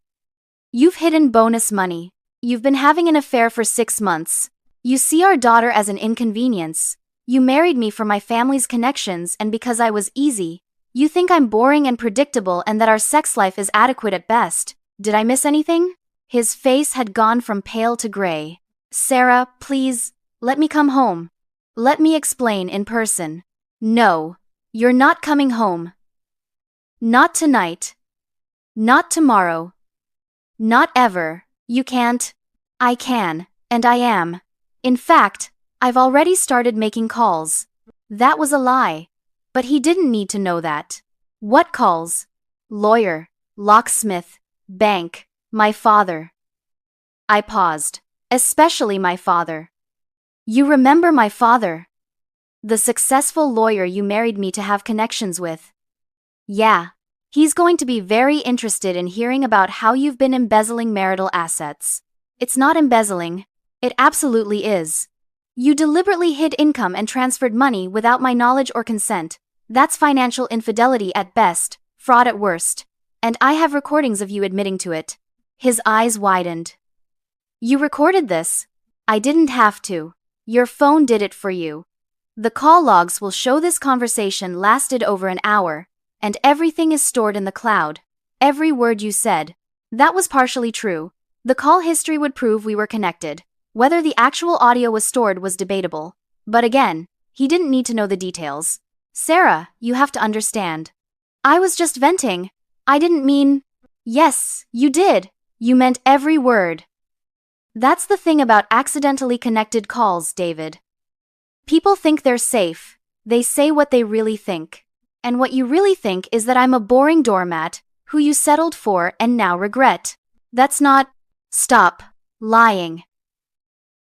You've hidden bonus money. You've been having an affair for 6 months. You see our daughter as an inconvenience. You married me for my family's connections and because I was easy. You think I'm boring and predictable and that our sex life is adequate at best. Did I miss anything? His face had gone from pale to gray. Sarah, please, let me come home. Let me explain in person. No, you're not coming home. Not tonight. Not tomorrow. Not ever. You can't. I can, and I am. In fact, I've already started making calls. That was a lie. But he didn't need to know that. What calls? Lawyer, locksmith, bank, my father. I paused. Especially my father. You remember my father? The successful lawyer you married me to have connections with. Yeah. He's going to be very interested in hearing about how you've been embezzling marital assets. It's not embezzling. It absolutely is. You deliberately hid income and transferred money without my knowledge or consent. That's financial infidelity at best, fraud at worst. And I have recordings of you admitting to it. His eyes widened. You recorded this? I didn't have to. Your phone did it for you. The call logs will show this conversation lasted over an hour, and everything is stored in the cloud. Every word you said. That was partially true. The call history would prove we were connected. Whether the actual audio was stored was debatable. But again, he didn't need to know the details. Sarah, you have to understand. I was just venting. I didn't mean... Yes, you did. You meant every word. That's the thing about accidentally connected calls, David. People think they're safe. They say what they really think. And what you really think is that I'm a boring doormat, who you settled for and now regret. That's not... Stop. Lying.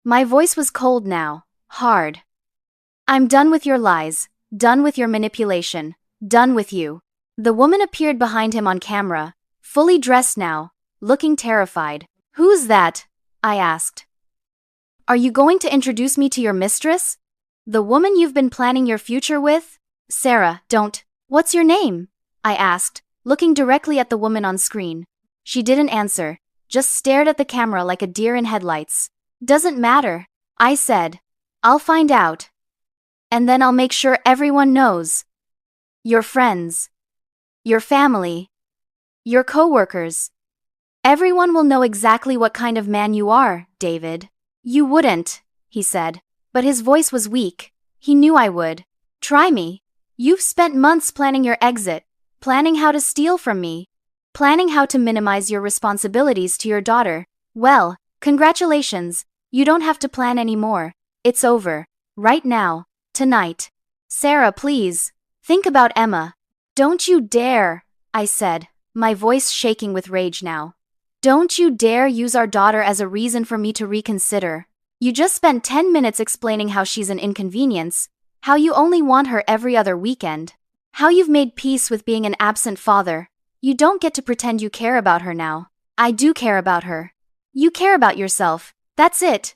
My voice was cold now, hard. I'm done with your lies, done with your manipulation, done with you. The woman appeared behind him on camera, fully dressed now, looking terrified. Who's that? I asked. Are you going to introduce me to your mistress? The woman you've been planning your future with? Sarah, don't. What's your name? I asked, looking directly at the woman on screen. She didn't answer, just stared at the camera like a deer in headlights. Doesn't matter, I said. I'll find out. And then I'll make sure everyone knows. Your friends. Your family. Your coworkers. Everyone will know exactly what kind of man you are, David. You wouldn't, he said. But his voice was weak. He knew I would. Try me. You've spent months planning your exit, planning how to steal from me, planning how to minimize your responsibilities to your daughter. Well, congratulations. You don't have to plan anymore. It's over. Right now. Tonight. Sarah, please. Think about Emma. Don't you dare, I said, my voice shaking with rage now. Don't you dare use our daughter as a reason for me to reconsider. You just spent 10 minutes explaining how she's an inconvenience, how you only want her every other weekend, how you've made peace with being an absent father. You don't get to pretend you care about her now. I do care about her. You care about yourself. That's it.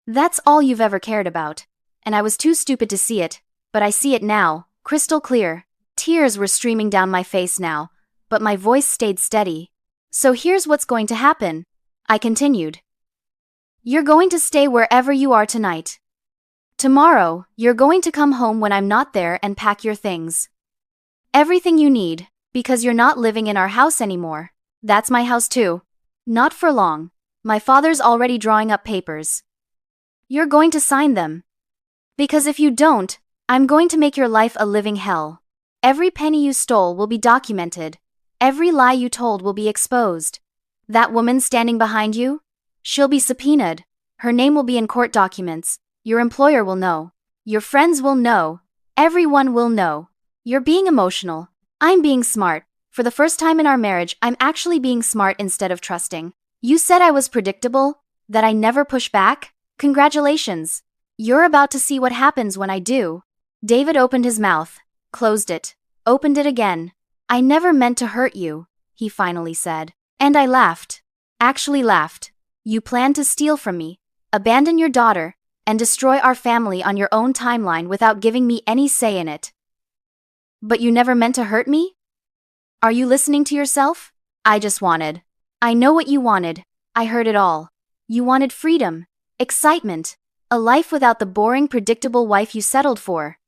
That's all you've ever cared about. And I was too stupid to see it, but I see it now, crystal clear. Tears were streaming down my face now, but my voice stayed steady. So here's what's going to happen, I continued. You're going to stay wherever you are tonight. Tomorrow, you're going to come home when I'm not there and pack your things. Everything you need, because you're not living in our house anymore. That's my house too. Not for long. My father's already drawing up papers. You're going to sign them. Because if you don't, I'm going to make your life a living hell. Every penny you stole will be documented. Every lie you told will be exposed. That woman standing behind you? She'll be subpoenaed. Her name will be in court documents. Your employer will know. Your friends will know. Everyone will know. You're being emotional. I'm being smart. For the first time in our marriage, I'm actually being smart instead of trusting. You said I was predictable, that I never push back? Congratulations. You're about to see what happens when I do. David opened his mouth, closed it, opened it again. I never meant to hurt you, he finally said. And I laughed. Actually laughed. You planned to steal from me, abandon your daughter, and destroy our family on your own timeline without giving me any say in it. But you never meant to hurt me? Are you listening to yourself? I just wanted. I know what you wanted. I heard it all. You wanted freedom, excitement, a life without the boring, predictable wife you settled for.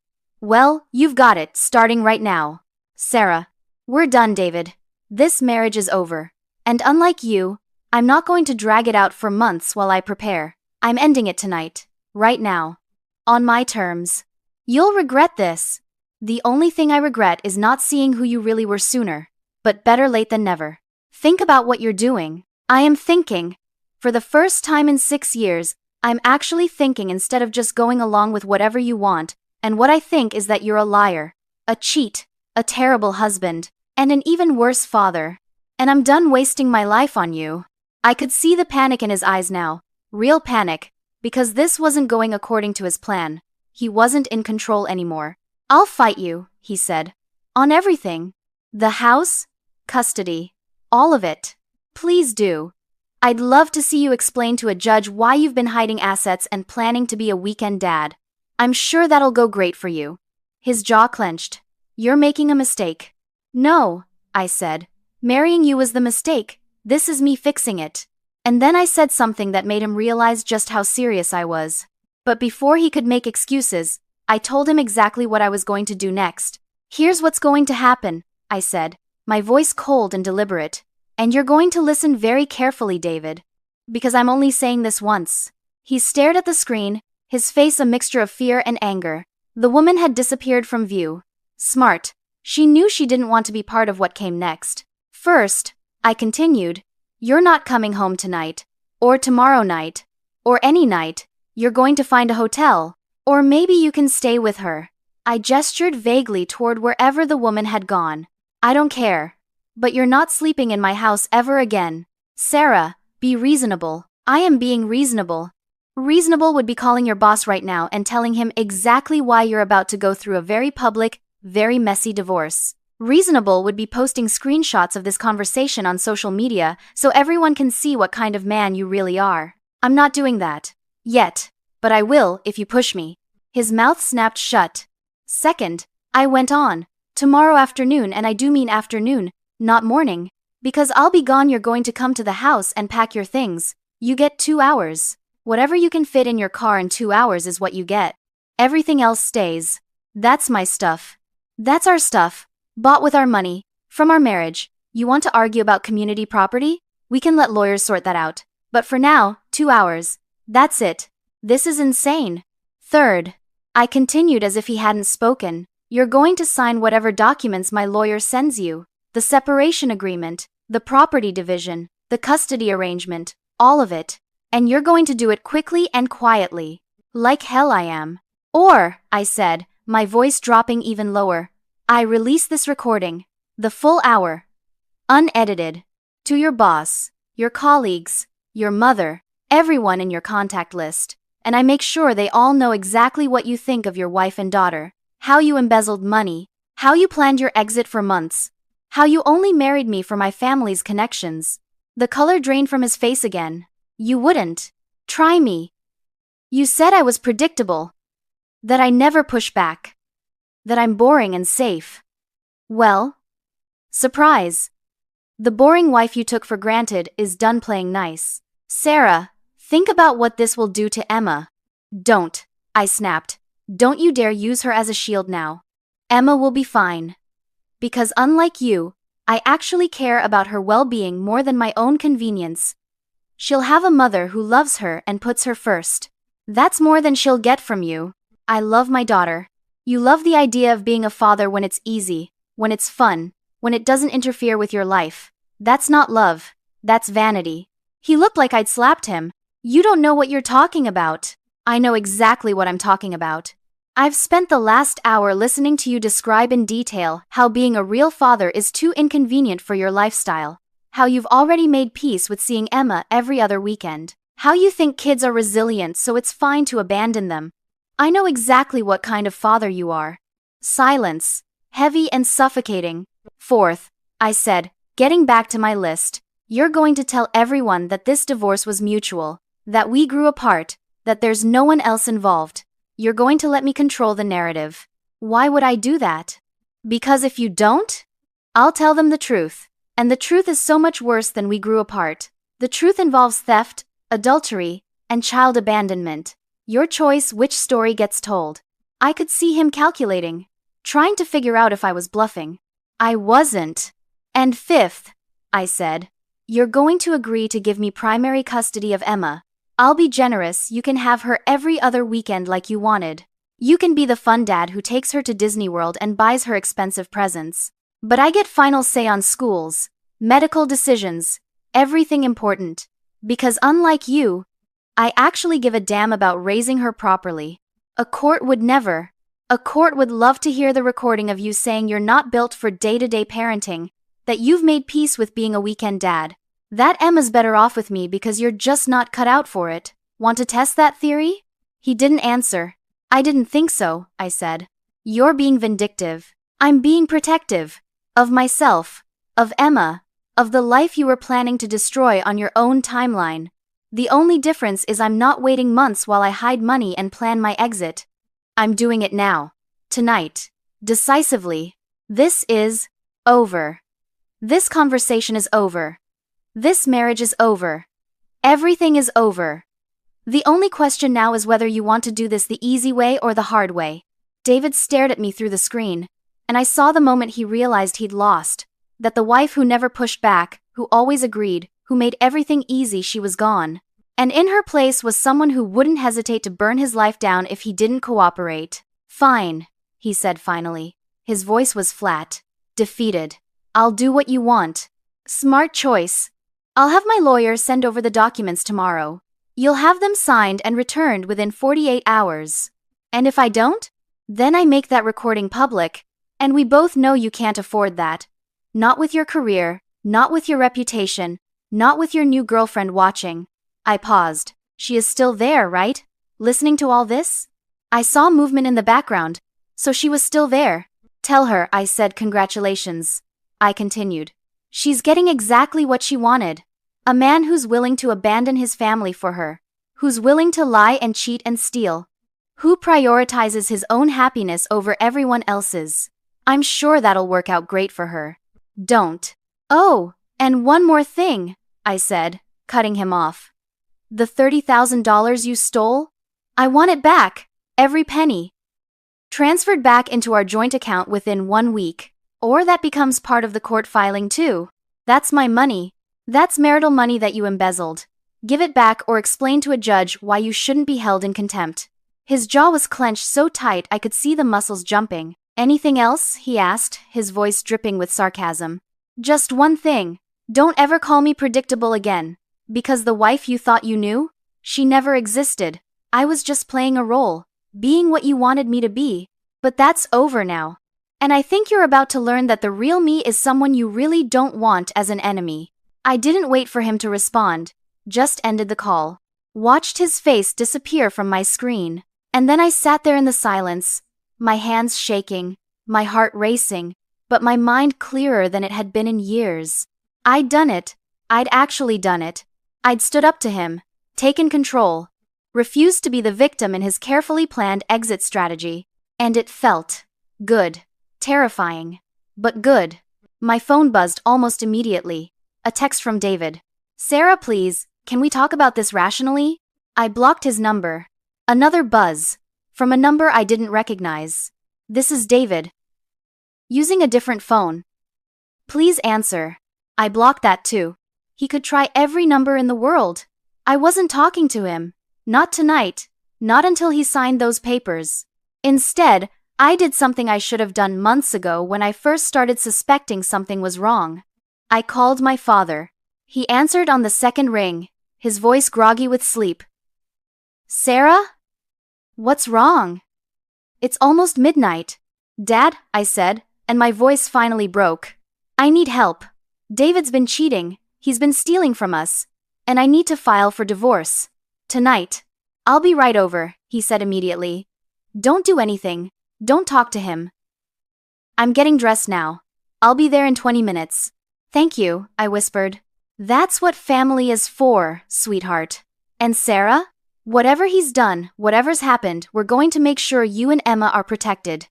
Well, you've got it, starting right now. Sarah, we're done, David. This marriage is over. And unlike you, I'm not going to drag it out for months while I prepare. I'm ending it tonight. Right now. On my terms. You'll regret this. The only thing I regret is not seeing who you really were sooner. But better late than never. Think about what you're doing. I am thinking. For the first time in 6 years, I'm actually thinking instead of just going along with whatever you want, and what I think is that you're a liar, a cheat, a terrible husband, and an even worse father. And I'm done wasting my life on you. I could see the panic in his eyes now. Real panic. because this wasn't going according to his plan. He wasn't in control anymore. "I'll fight you," he said. "On everything. The house, custody, all of it. Please do. I'd love to see you explain to a judge why you've been hiding assets and planning to be a weekend dad. I'm sure that'll go great for you." His jaw clenched. "You're making a mistake." "No," I said. "Marrying you was the mistake. This is me fixing it." And then I said something that made him realize just how serious I was. But before he could make excuses, I told him exactly what I was going to do next. "Here's what's going to happen," I said, my voice cold and deliberate. "And you're going to listen very carefully, David. Because I'm only saying this once." He stared at the screen, his face a mixture of fear and anger. The woman had disappeared from view. Smart. She knew she didn't want to be part of what came next. "First," I continued, "you're not coming home tonight, or tomorrow night, or any night. You're going to find a hotel, or maybe you can stay with her." I gestured vaguely toward wherever the woman had gone. "I don't care. But you're not sleeping in my house ever again. Sarah, be reasonable." "I am being reasonable." "Reasonable would be calling your boss right now and telling him exactly why you're about to go through a very public, very messy divorce. Reasonable would be posting screenshots of this conversation on social media so everyone can see what kind of man you really are. I'm not doing that. Yet. But I will if you push me." His mouth snapped shut. "Second," I went on, "tomorrow afternoon, and I do mean afternoon, not morning. Because I'll be gone, you're going to come to the house and pack your things. You get 2 hours. Whatever you can fit in your car in 2 hours is what you get. Everything else stays. That's my stuff. That's our stuff. Bought with our money. From our marriage. You want to argue about community property? We can let lawyers sort that out. But for now, 2 hours. That's it. This is insane." "Third," I continued as if he hadn't spoken, "you're going to sign whatever documents my lawyer sends you. The separation agreement, the property division, the custody arrangement, all of it. And you're going to do it quickly and quietly. Like hell I am. Or," I said, my voice dropping even lower, "I release this recording. The full hour. Unedited. To your boss, your colleagues, your mother, everyone in your contact list. And I make sure they all know exactly what you think of your wife and daughter. How you embezzled money. How you planned your exit for months. How you only married me for my family's connections." The color drained from his face again. "You wouldn't. Try me. You said I was predictable. That I never push back. That I'm boring and safe. Well? Surprise. The boring wife you took for granted is done playing nice. Sarah, think about what this will do to Emma." "Don't," I snapped. "Don't you dare use her as a shield now. Emma will be fine. Because unlike you, I actually care about her well-being more than my own convenience. She'll have a mother who loves her and puts her first. That's more than she'll get from you. I love my daughter. You love the idea of being a father when it's easy, when it's fun, when it doesn't interfere with your life. That's not love. That's vanity." He looked like I'd slapped him. "You don't know what you're talking about." "I know exactly what I'm talking about. I've spent the last hour listening to you describe in detail how being a real father is too inconvenient for your lifestyle. How you've already made peace with seeing Emma every other weekend. How you think kids are resilient so it's fine to abandon them. I know exactly what kind of father you are." Silence. Heavy and suffocating. "Fourth," I said, getting back to my list, "you're going to tell everyone that this divorce was mutual, that we grew apart, that there's no one else involved. You're going to let me control the narrative." "Why would I do that?" "Because if you don't, I'll tell them the truth. And the truth is so much worse than we grew apart. The truth involves theft, adultery, and child abandonment. Your choice which story gets told." I could see him calculating, trying to figure out if I was bluffing. I wasn't. "And fifth," I said, "you're going to agree to give me primary custody of Emma. I'll be generous, you can have her every other weekend like you wanted. You can be the fun dad who takes her to Disney World and buys her expensive presents. But I get final say on schools, medical decisions, everything important. Because unlike you, I actually give a damn about raising her properly. A court would never. A court would love to hear the recording of you saying you're not built for day-to-day parenting, that you've made peace with being a weekend dad. That Emma's better off with me because you're just not cut out for it. Want to test that theory? He didn't answer. I didn't think so, I said. You're being vindictive. I'm being protective. Of myself. Of Emma. Of the life you were planning to destroy on your own timeline. The only difference is I'm not waiting months while I hide money and plan my exit. I'm doing it now. Tonight. Decisively. This is over. This conversation is over. This marriage is over. Everything is over. The only question now is whether you want to do this the easy way or the hard way. David stared at me through the screen, and I saw the moment he realized he'd lost. That the wife who never pushed back, who always agreed, who made everything easy, she was gone. And in her place was someone who wouldn't hesitate to burn his life down if he didn't cooperate. Fine, he said finally. His voice was flat, defeated. I'll do what you want. Smart choice. I'll have my lawyer send over the documents tomorrow. You'll have them signed and returned within 48 hours. And if I don't? Then I make that recording public, and we both know you can't afford that. Not with your career, not with your reputation, not with your new girlfriend watching. I paused. She is still there, right? Listening to all this? I saw movement in the background, so she was still there. Tell her I said congratulations. I continued. She's getting exactly what she wanted. A man who's willing to abandon his family for her. Who's willing to lie and cheat and steal. Who prioritizes his own happiness over everyone else's. I'm sure that'll work out great for her. Don't. Oh, and one more thing, I said, cutting him off. The $30,000 you stole? I want it back. Every penny. Transferred back into our joint account within 1 week. Or that becomes part of the court filing too. That's my money. That's marital money that you embezzled. Give it back or explain to a judge why you shouldn't be held in contempt. His jaw was clenched so tight I could see the muscles jumping. Anything else? He asked, his voice dripping with sarcasm. Just one thing. Don't ever call me predictable again. Because the wife you thought you knew? She never existed. I was just playing a role. Being what you wanted me to be. But that's over now. And I think you're about to learn that the real me is someone you really don't want as an enemy. I didn't wait for him to respond. Just ended the call. Watched his face disappear from my screen. And then I sat there in the silence, my hands shaking, my heart racing, but my mind clearer than it had been in years. I'd done it. I'd actually done it. I'd stood up to him, taken control, refused to be the victim in his carefully planned exit strategy. And it felt good. Terrifying. But good. My phone buzzed almost immediately. A text from David. Sarah, please, can we talk about this rationally? I blocked his number. Another buzz. From a number I didn't recognize. This is David. Using a different phone. Please answer. I blocked that too. He could try every number in the world. I wasn't talking to him. Not tonight. Not until he signed those papers. Instead, I did something I should have done months ago when I first started suspecting something was wrong. I called my father. He answered on the second ring, his voice groggy with sleep. Sarah? What's wrong? It's almost midnight. Dad, I said, and my voice finally broke. I need help. David's been cheating. He's been stealing from us. And I need to file for divorce. Tonight. I'll be right over, he said immediately. Don't do anything. Don't talk to him. I'm getting dressed now. I'll be there in 20 minutes. Thank you, I whispered. That's what family is for, sweetheart. And Sarah? Whatever he's done, whatever's happened, we're going to make sure you and Emma are protected.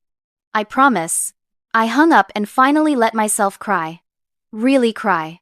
I promise. I hung up and finally let myself cry. Really cry.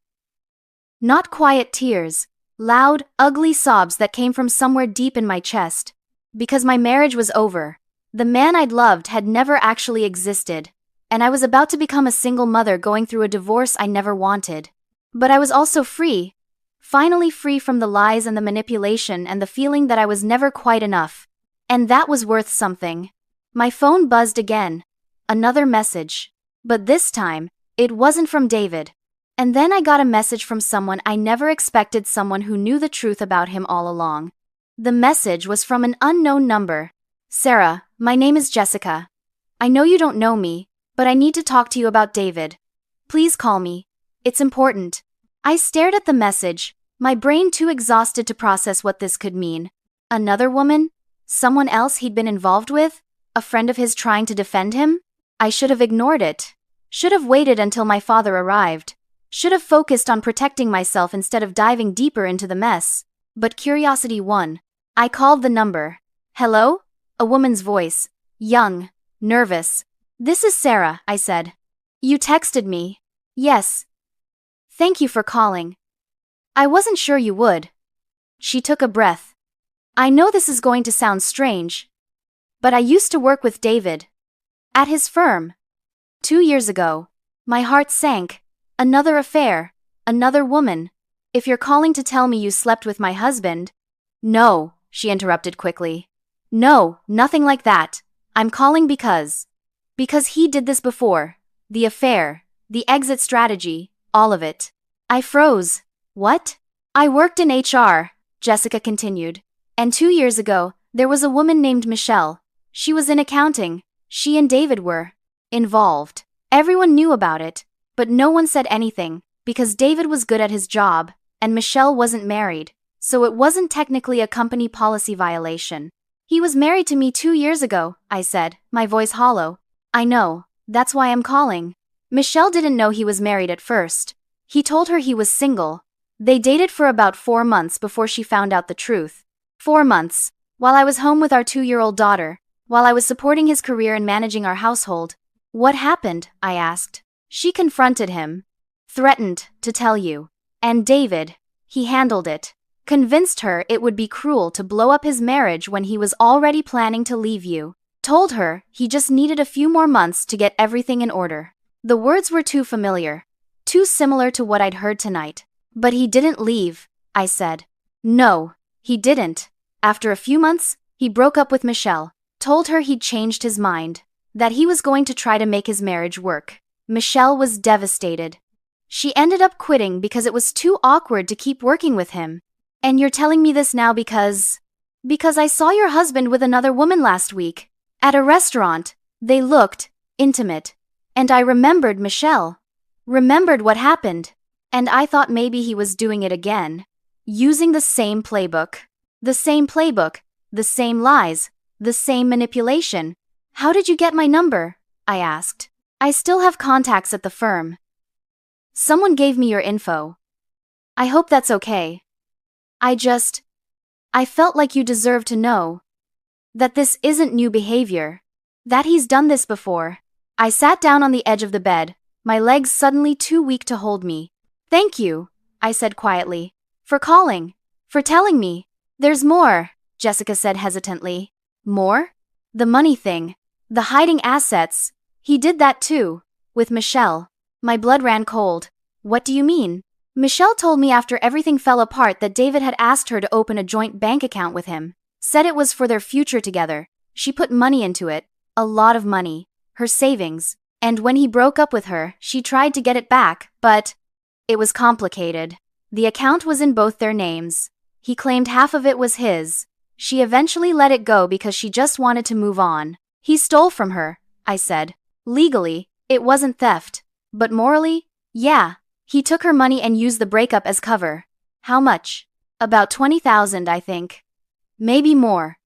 Not quiet tears. Loud, ugly sobs that came from somewhere deep in my chest. Because my marriage was over. The man I'd loved had never actually existed. And I was about to become a single mother going through a divorce I never wanted. But I was also free. Finally free from the lies and the manipulation and the feeling that I was never quite enough. And that was worth something. My phone buzzed again. Another message. But this time, it wasn't from David. And then I got a message from someone I never expected, someone who knew the truth about him all along. The message was from an unknown number. Sarah, my name is Jessica. I know you don't know me, but I need to talk to you about David. Please call me. It's important. I stared at the message, my brain too exhausted to process what this could mean. Another woman? Someone else he'd been involved with? A friend of his trying to defend him? I should have ignored it. Should have waited until my father arrived. Should have focused on protecting myself instead of diving deeper into the mess. But curiosity won. I called the number. Hello? A woman's voice. Young. Nervous. This is Sarah, I said. You texted me. Yes. Thank you for calling. I wasn't sure you would. She took a breath. I know this is going to sound strange, but I used to work with David. At his firm. 2 years ago. My heart sank. Another affair. Another woman. If you're calling to tell me you slept with my husband. No, she interrupted quickly. No, nothing like that. I'm calling because he did this before. The affair. The exit strategy. All of it. I froze. What? I worked in HR, Jessica continued. And 2 years ago, there was a woman named Michelle. She was in accounting. She and David were involved. Everyone knew about it, but no one said anything, because David was good at his job, and Michelle wasn't married, so it wasn't technically a company policy violation. He was married to me 2 years ago, I said, my voice hollow. I know, that's why I'm calling. Michelle didn't know he was married at first. He told her he was single. They dated for about 4 months before she found out the truth. 4 months. While I was home with our 2-year-old daughter. While I was supporting his career and managing our household. What happened? I asked. She confronted him. Threatened to tell you. And David. He handled it. Convinced her it would be cruel to blow up his marriage when he was already planning to leave you. Told her he just needed a few more months to get everything in order. The words were too familiar. Too similar to what I'd heard tonight. But he didn't leave, I said. No, he didn't. After a few months, he broke up with Michelle. Told her he'd changed his mind. That he was going to try to make his marriage work. Michelle was devastated. She ended up quitting because it was too awkward to keep working with him. And you're telling me this now because I saw your husband with another woman last week. At a restaurant. They looked intimate. And I remembered Michelle. Remembered what happened. And I thought maybe he was doing it again. Using the same playbook. The same playbook. The same lies. The same manipulation. How did you get my number? I asked. I still have contacts at the firm. Someone gave me your info. I hope that's okay. I felt like you deserve to know. That this isn't new behavior. That he's done this before. I sat down on the edge of the bed, my legs suddenly too weak to hold me. Thank you, I said quietly. For calling. For telling me. There's more, Jessica said hesitantly. More? The money thing. The hiding assets. He did that too. With Michelle. My blood ran cold. What do you mean? Michelle told me after everything fell apart that David had asked her to open a joint bank account with him. Said it was for their future together. She put money into it. A lot of money. Her savings. And when he broke up with her, she tried to get it back, but it was complicated. The account was in both their names. He claimed half of it was his. She eventually let it go because she just wanted to move on. He stole from her, I said. Legally, it wasn't theft. But morally, yeah. He took her money and used the breakup as cover. How much? About 20,000, I think. Maybe more.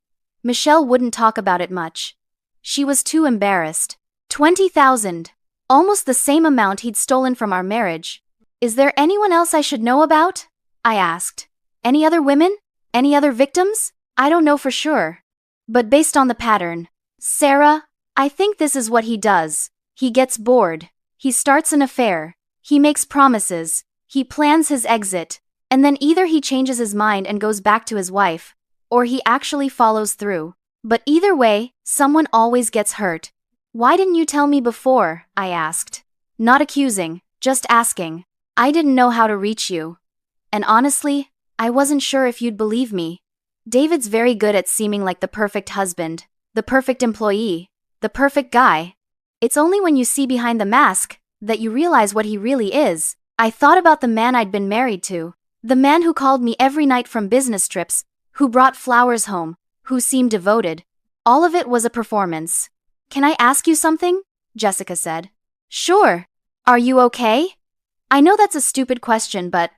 Michelle wouldn't talk about it much. She was too embarrassed. 20,000. Almost the same amount he'd stolen from our marriage. Is there anyone else I should know about? I asked. Any other women? Any other victims? I don't know for sure. But based on the pattern. Sarah, I think this is what he does. He gets bored. He starts an affair. He makes promises. He plans his exit. And then either he changes his mind and goes back to his wife, or he actually follows through. But either way, someone always gets hurt. Why didn't you tell me before? I asked. Not accusing, just asking. I didn't know how to reach you. And honestly, I wasn't sure if you'd believe me. David's very good at seeming like the perfect husband, the perfect employee, the perfect guy. It's only when you see behind the mask that you realize what he really is. I thought about the man I'd been married to. The man who called me every night from business trips, who brought flowers home, who seemed devoted. All of it was a performance. Can I ask you something? Jessica said. Sure. Are you okay? I know that's a stupid question, but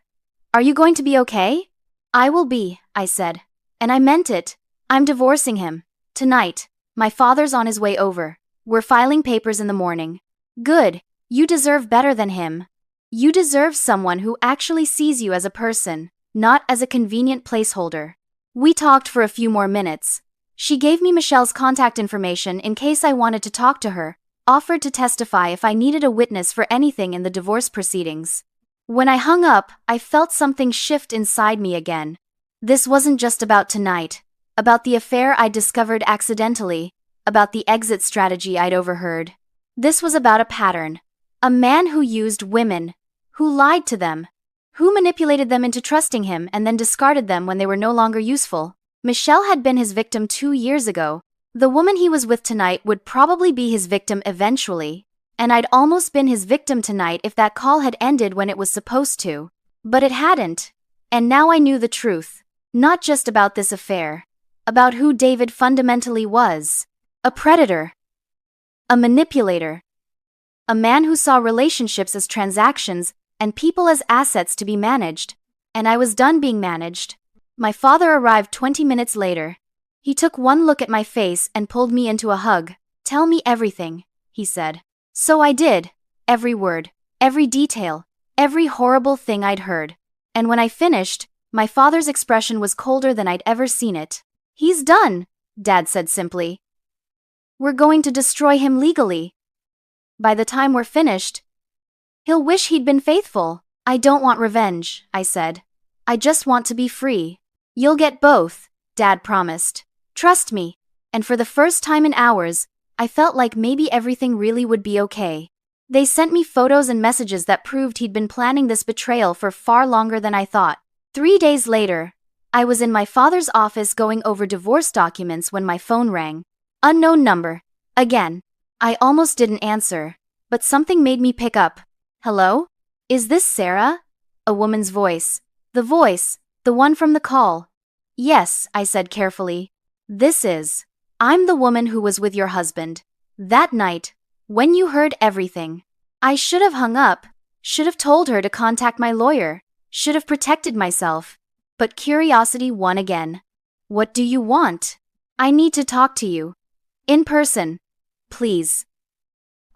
are you going to be okay? I will be, I said. And I meant it. I'm divorcing him. Tonight. My father's on his way over. We're filing papers in the morning. Good. You deserve better than him. You deserve someone who actually sees you as a person, not as a convenient placeholder. We talked for a few more minutes. She gave me Michelle's contact information in case I wanted to talk to her, offered to testify if I needed a witness for anything in the divorce proceedings. When I hung up, I felt something shift inside me again. This wasn't just about tonight, about the affair I'd discovered accidentally, about the exit strategy I'd overheard. This was about a pattern. A man who used women, who lied to them, who manipulated them into trusting him and then discarded them when they were no longer useful. Michelle had been his victim 2 years ago. The woman he was with tonight would probably be his victim eventually, and I'd almost been his victim tonight if that call had ended when it was supposed to. But it hadn't. And now I knew the truth. Not just about this affair. About who David fundamentally was. A predator. A manipulator. A man who saw relationships as transactions and people as assets to be managed. And I was done being managed. My father arrived 20 minutes later. He took one look at my face and pulled me into a hug. "Tell me everything," he said. So I did. Every word, every detail, every horrible thing I'd heard. And when I finished, my father's expression was colder than I'd ever seen it. "He's done," Dad said simply. "We're going to destroy him legally. By the time we're finished, he'll wish he'd been faithful." "I don't want revenge," I said. "I just want to be free." "You'll get both," Dad promised. "Trust me." And for the first time in hours, I felt like maybe everything really would be okay. They sent me photos and messages that proved he'd been planning this betrayal for far longer than I thought. 3 days later, I was in my father's office going over divorce documents when my phone rang. Unknown number. Again. I almost didn't answer, but something made me pick up. "Hello? Is this Sarah?" A woman's voice. The one from the call. "Yes," I said carefully. "This is. I'm the woman who was with your husband. That night, when you heard everything." I should have hung up, should have told her to contact my lawyer, should have protected myself. But curiosity won again. "What do you want?" "I need to talk to you. In person. Please.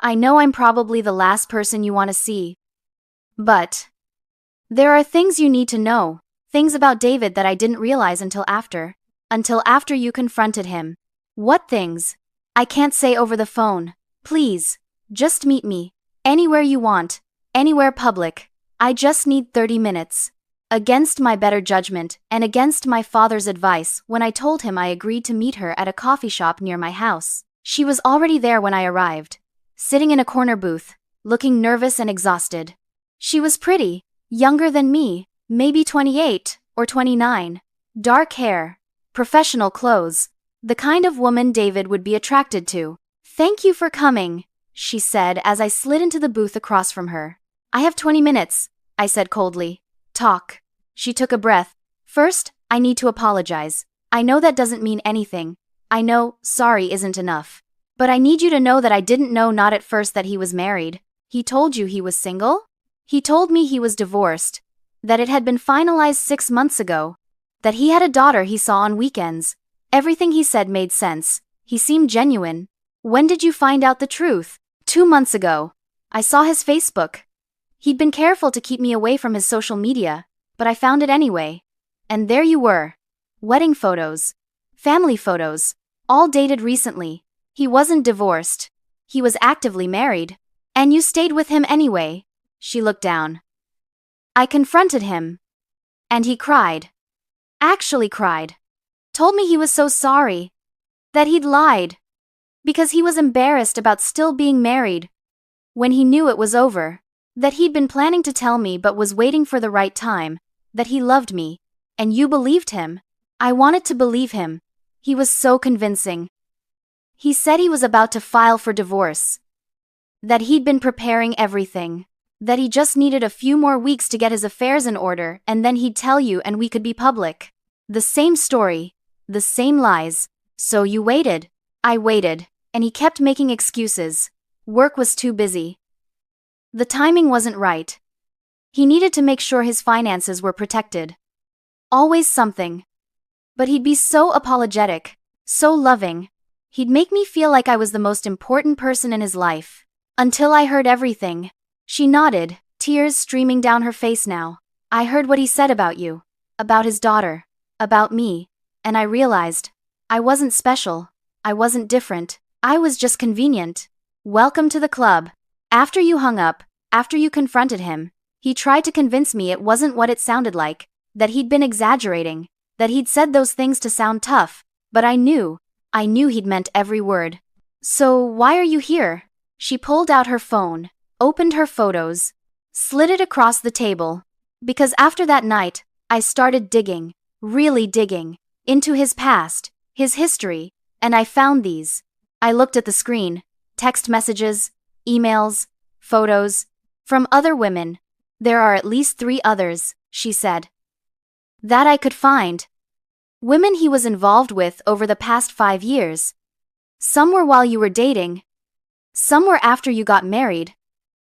I know I'm probably the last person you want to see. But there are things you need to know, things about David that I didn't realize until after you confronted him." "What things?" "I can't say over the phone. Please, just meet me. Anywhere you want. Anywhere public. I just need 30 minutes. Against my better judgment, and against my father's advice, when I told him I agreed to meet her at a coffee shop near my house. She was already there when I arrived. Sitting in a corner booth, looking nervous and exhausted. She was pretty, younger than me, maybe 28 or 29. Dark hair. Professional clothes. The kind of woman David would be attracted to. "Thank you for coming," she said as I slid into the booth across from her. "I have 20 minutes, I said coldly. "Talk." She took a breath. "First, I need to apologize. I know that doesn't mean anything. I know sorry isn't enough. But I need you to know that I didn't know not at first that he was married." "He told you he was single?" "He told me he was divorced. That it had been finalized 6 months ago. That he had a daughter he saw on weekends. Everything he said made sense. He seemed genuine." "When did you find out the truth?" 2 months ago. I saw his Facebook. He'd been careful to keep me away from his social media, but I found it anyway. And there you were. Wedding photos. Family photos. All dated recently. He wasn't divorced. He was actively married. And you stayed with him anyway." She looked down. "I confronted him. And he cried. Actually cried. Told me he was so sorry. That he'd lied. Because he was embarrassed about still being married. When he knew it was over. That he'd been planning to tell me but was waiting for the right time. That he loved me. And you believed him." I wanted to believe him. He was so convincing. He said he was about to file for divorce. That he'd been preparing everything. That he just needed a few more weeks to get his affairs in order and then he'd tell you and we could be public. The same story. The same lies. "So you waited." I waited, and he kept making excuses. Work was too busy. The timing wasn't right. He needed to make sure his finances were protected. Always something. But he'd be so apologetic, so loving. He'd make me feel like I was the most important person in his life. Until I heard everything. She nodded, tears streaming down her face now. I heard what he said about you. About his daughter. About me. And I realized. I wasn't special. I wasn't different. I was just convenient. Welcome to the club. After you hung up, after you confronted him, he tried to convince me it wasn't what it sounded like, that he'd been exaggerating, that he'd said those things to sound tough, but I knew he'd meant every word. So why are you here? She pulled out her phone, opened her photos, slid it across the table. Because after that night, I started digging, really digging, into his past, his history, and I found these. I looked at the screen, text messages, emails, photos, from other women. There are at least 3 others, she said. That I could find. Women he was involved with over the past 5 years. Some were while you were dating. Some were after you got married.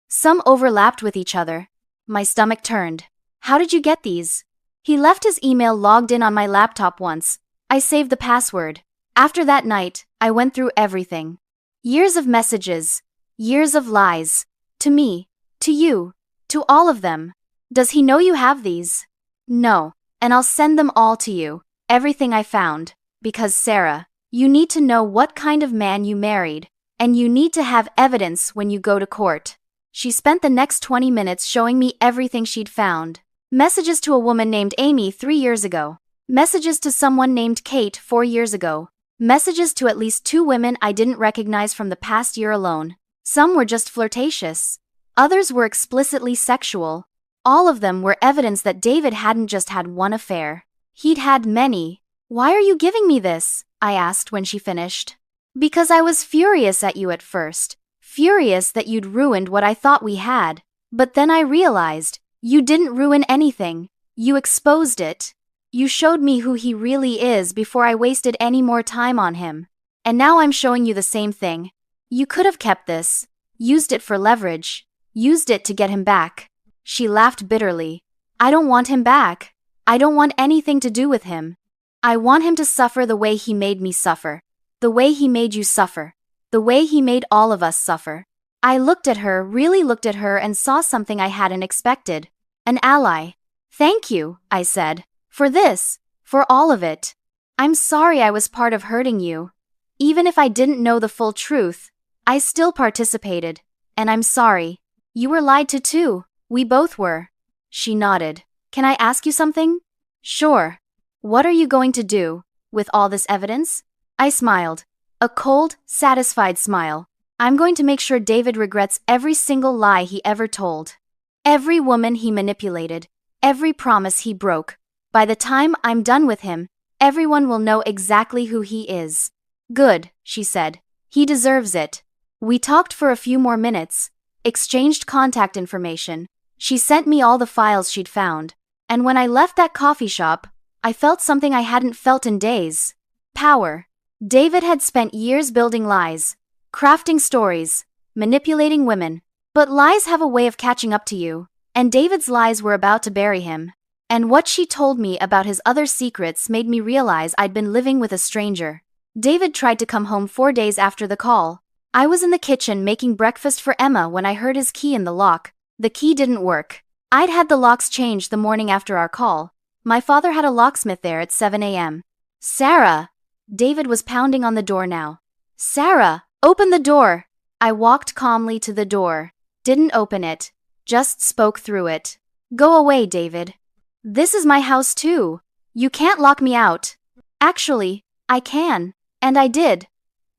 Some overlapped with each other. My stomach turned. How did you get these? He left his email logged in on my laptop once. I saved the password. After that night, I went through everything. Years of messages. Years of lies. To me. To you. To all of them. Does he know you have these? No. And I'll send them all to you. Everything I found. Because Sarah, you need to know what kind of man you married. And you need to have evidence when you go to court. She spent the next 20 minutes showing me everything she'd found. Messages to a woman named Amy 3 years ago. Messages to someone named Kate 4 years ago. Messages to at least 2 women I didn't recognize from the past year alone. Some were just flirtatious. Others were explicitly sexual. All of them were evidence that David hadn't just had one affair. He'd had many. Why are you giving me this? I asked when she finished. Because I was furious at you at first. Furious that you'd ruined what I thought we had. But then I realized, you didn't ruin anything. You exposed it. You showed me who he really is before I wasted any more time on him. And now I'm showing you the same thing. You could have kept this. Used it for leverage. Used it to get him back. She laughed bitterly. I don't want him back. I don't want anything to do with him. I want him to suffer the way he made me suffer. The way he made you suffer. The way he made all of us suffer. I looked at her, really looked at her, and saw something I hadn't expected. An ally. Thank you, I said. For this. For all of it. I'm sorry I was part of hurting you. Even if I didn't know the full truth, I still participated. And I'm sorry. You were lied to too. We both were. She nodded. Can I ask you something? Sure. What are you going to do with all this evidence? I smiled. A cold, satisfied smile. I'm going to make sure David regrets every single lie he ever told. Every woman he manipulated. Every promise he broke. By the time I'm done with him, everyone will know exactly who he is. Good, she said. He deserves it. We talked for a few more minutes, exchanged contact information. She sent me all the files she'd found. And when I left that coffee shop, I felt something I hadn't felt in days. Power. David had spent years building lies, crafting stories, manipulating women. But lies have a way of catching up to you, and David's lies were about to bury him. And what she told me about his other secrets made me realize I'd been living with a stranger. David tried to come home 4 days after the call. I was in the kitchen making breakfast for Emma when I heard his key in the lock. The key didn't work. I'd had the locks changed the morning after our call. My father had a locksmith there at 7 a.m. Sarah! David was pounding on the door now. Sarah! Open the door! I walked calmly to the door. Didn't open it. Just spoke through it. Go away, David. This is my house too. You can't lock me out. Actually, I can. And I did.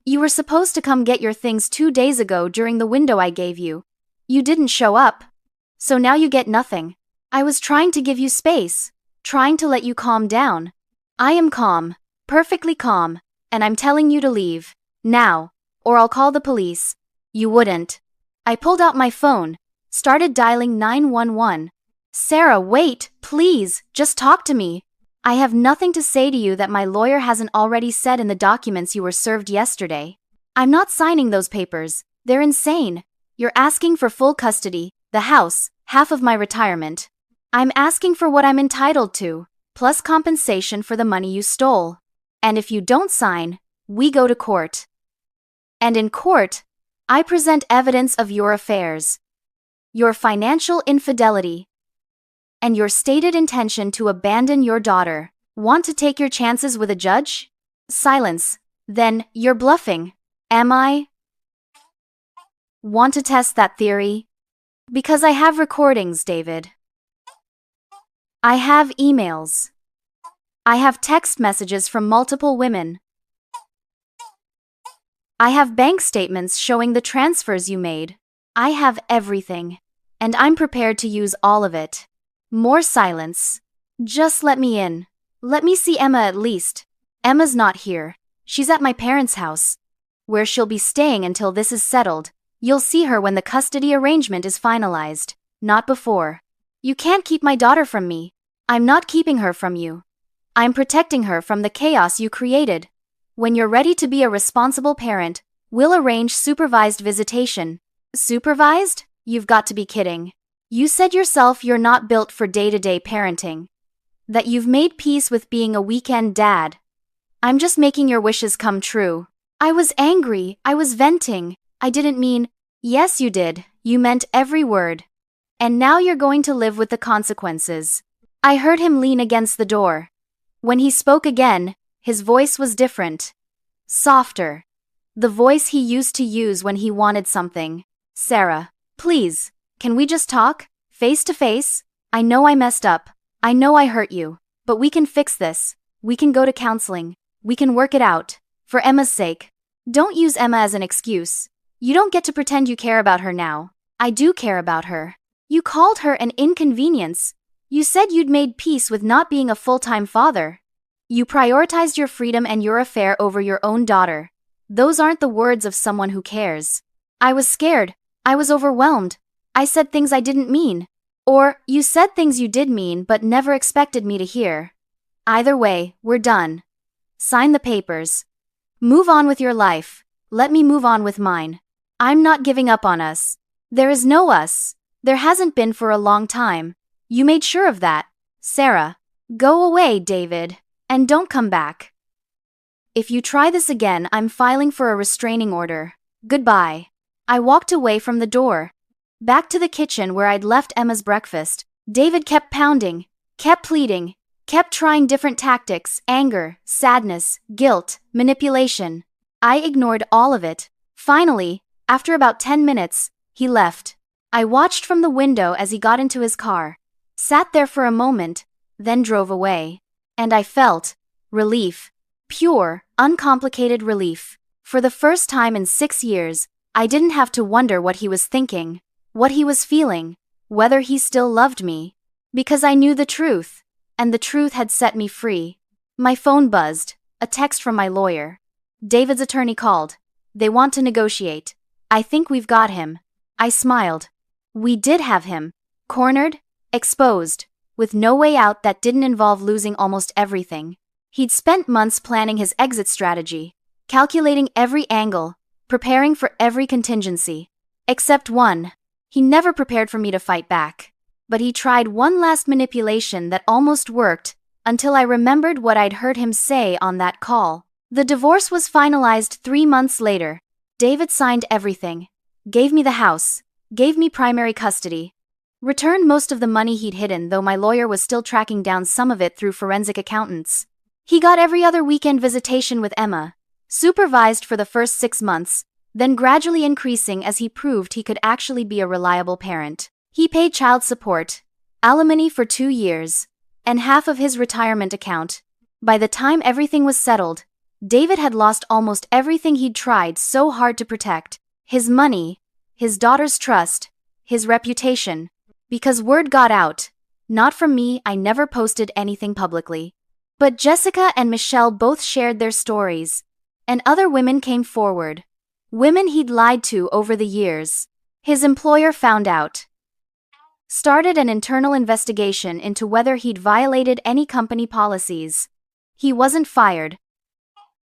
You were supposed to come get your things 2 days ago during the window I gave you. You didn't show up. So now you get nothing. I was trying to give you space. Trying to let you calm down. I am calm. Perfectly calm. And I'm telling you to leave. Now. Or I'll call the police. You wouldn't. I pulled out my phone. Started dialing 911. Sarah, wait, please, just talk to me. I have nothing to say to you that my lawyer hasn't already said in the documents you were served yesterday. I'm not signing those papers. They're insane. You're asking for full custody, the house, half of my retirement. I'm asking for what I'm entitled to. plus compensation for the money you stole. And if you don't sign, we go to court. And in court, I present evidence of your affairs, your financial infidelity, and your stated intention to abandon your daughter. Want to take your chances with a judge? Silence. Then, you're bluffing. Am I? Want to test that theory? Because I have recordings, David. I have emails. I have text messages from multiple women. I have bank statements showing the transfers you made. I have everything. And I'm prepared to use all of it. More silence. Just let me in. Let me see Emma at least. Emma's not here. She's at my parents' house, where she'll be staying until this is settled. You'll see her when the custody arrangement is finalized, not before. You can't keep my daughter from me. I'm not keeping her from you. I'm protecting her from the chaos you created. When you're ready to be a responsible parent, we'll arrange supervised visitation. Supervised? You've got to be kidding. You said yourself you're not built for day-to-day parenting. That you've made peace with being a weekend dad. I'm just making your wishes come true. I was angry. I was venting. I didn't mean. Yes, you did. You meant every word. And now you're going to live with the consequences. I heard him lean against the door. When he spoke again, his voice was different. Softer. The voice he used to use when he wanted something. Sarah, please, can we just talk? Face to face? I know I messed up. I know I hurt you. But we can fix this. We can go to counseling. We can work it out. For Emma's sake. Don't use Emma as an excuse. You don't get to pretend you care about her now. I do care about her. You called her an inconvenience. You said you'd made peace with not being a full-time father. You prioritized your freedom and your affair over your own daughter. Those aren't the words of someone who cares. I was scared. I was overwhelmed. I said things I didn't mean. Or, you said things you did mean but never expected me to hear. Either way, we're done. Sign the papers. Move on with your life. Let me move on with mine. I'm not giving up on us. There is no us. There hasn't been for a long time. You made sure of that. Sarah. Go away, David. And don't come back. If you try this again, I'm filing for a restraining order. Goodbye. I walked away from the door. Back to the kitchen where I'd left Emma's breakfast. David kept pounding, kept pleading, kept trying different tactics: anger, sadness, guilt, manipulation. I ignored all of it. Finally, after about 10 minutes, he left. I watched from the window as he got into his car, sat there for a moment, then drove away. And I felt relief. Pure, uncomplicated relief. For the first time in 6 years, I didn't have to wonder what he was thinking, what he was feeling, whether he still loved me. Because I knew the truth, and the truth had set me free. My phone buzzed, a text from my lawyer. David's attorney called. They want to negotiate. I think we've got him. I smiled. We did have him. Cornered, exposed, with no way out that didn't involve losing almost everything. He'd spent months planning his exit strategy, calculating every angle, preparing for every contingency. Except one. He never prepared for me to fight back. But he tried one last manipulation that almost worked, until I remembered what I'd heard him say on that call. The divorce was finalized 3 months later. David signed everything. Gave me the house. Gave me primary custody. Returned most of the money he'd hidden, though my lawyer was still tracking down some of it through forensic accountants. He got every other weekend visitation with Emma, supervised for the first 6 months, then gradually increasing as he proved he could actually be a reliable parent. He paid child support, alimony for 2 years, and half of his retirement account. By the time everything was settled, David had lost almost everything he'd tried so hard to protect. His money, his daughter's trust, his reputation. Because word got out. Not from me, I never posted anything publicly. But Jessica and Michelle both shared their stories. And other women came forward. Women he'd lied to over the years. His employer found out. Started an internal investigation into whether he'd violated any company policies. He wasn't fired.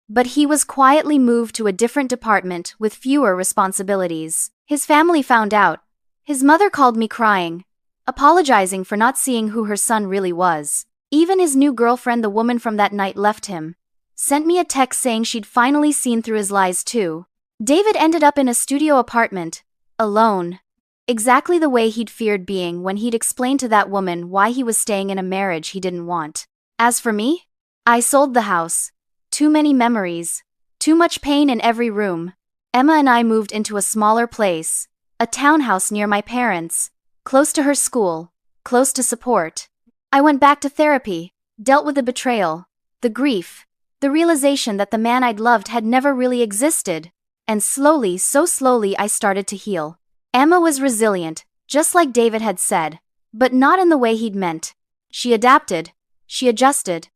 But he was quietly moved to a different department with fewer responsibilities. His family found out. His mother called me crying, apologizing for not seeing who her son really was. Even his new girlfriend, the woman from that night, left him. Sent me a text saying she'd finally seen through his lies too. David ended up in a studio apartment, alone. Exactly the way he'd feared being when he'd explained to that woman why he was staying in a marriage he didn't want. As for me, I sold the house. Too many memories. Too much pain in every room. Emma and I moved into a smaller place. A townhouse near my parents. Close to her school. Close to support. I went back to therapy. Dealt with the betrayal. The grief. The realization that the man I'd loved had never really existed. And slowly, so slowly, I started to heal. Emma was resilient, just like David had said. But not in the way he'd meant. She adapted. She adjusted.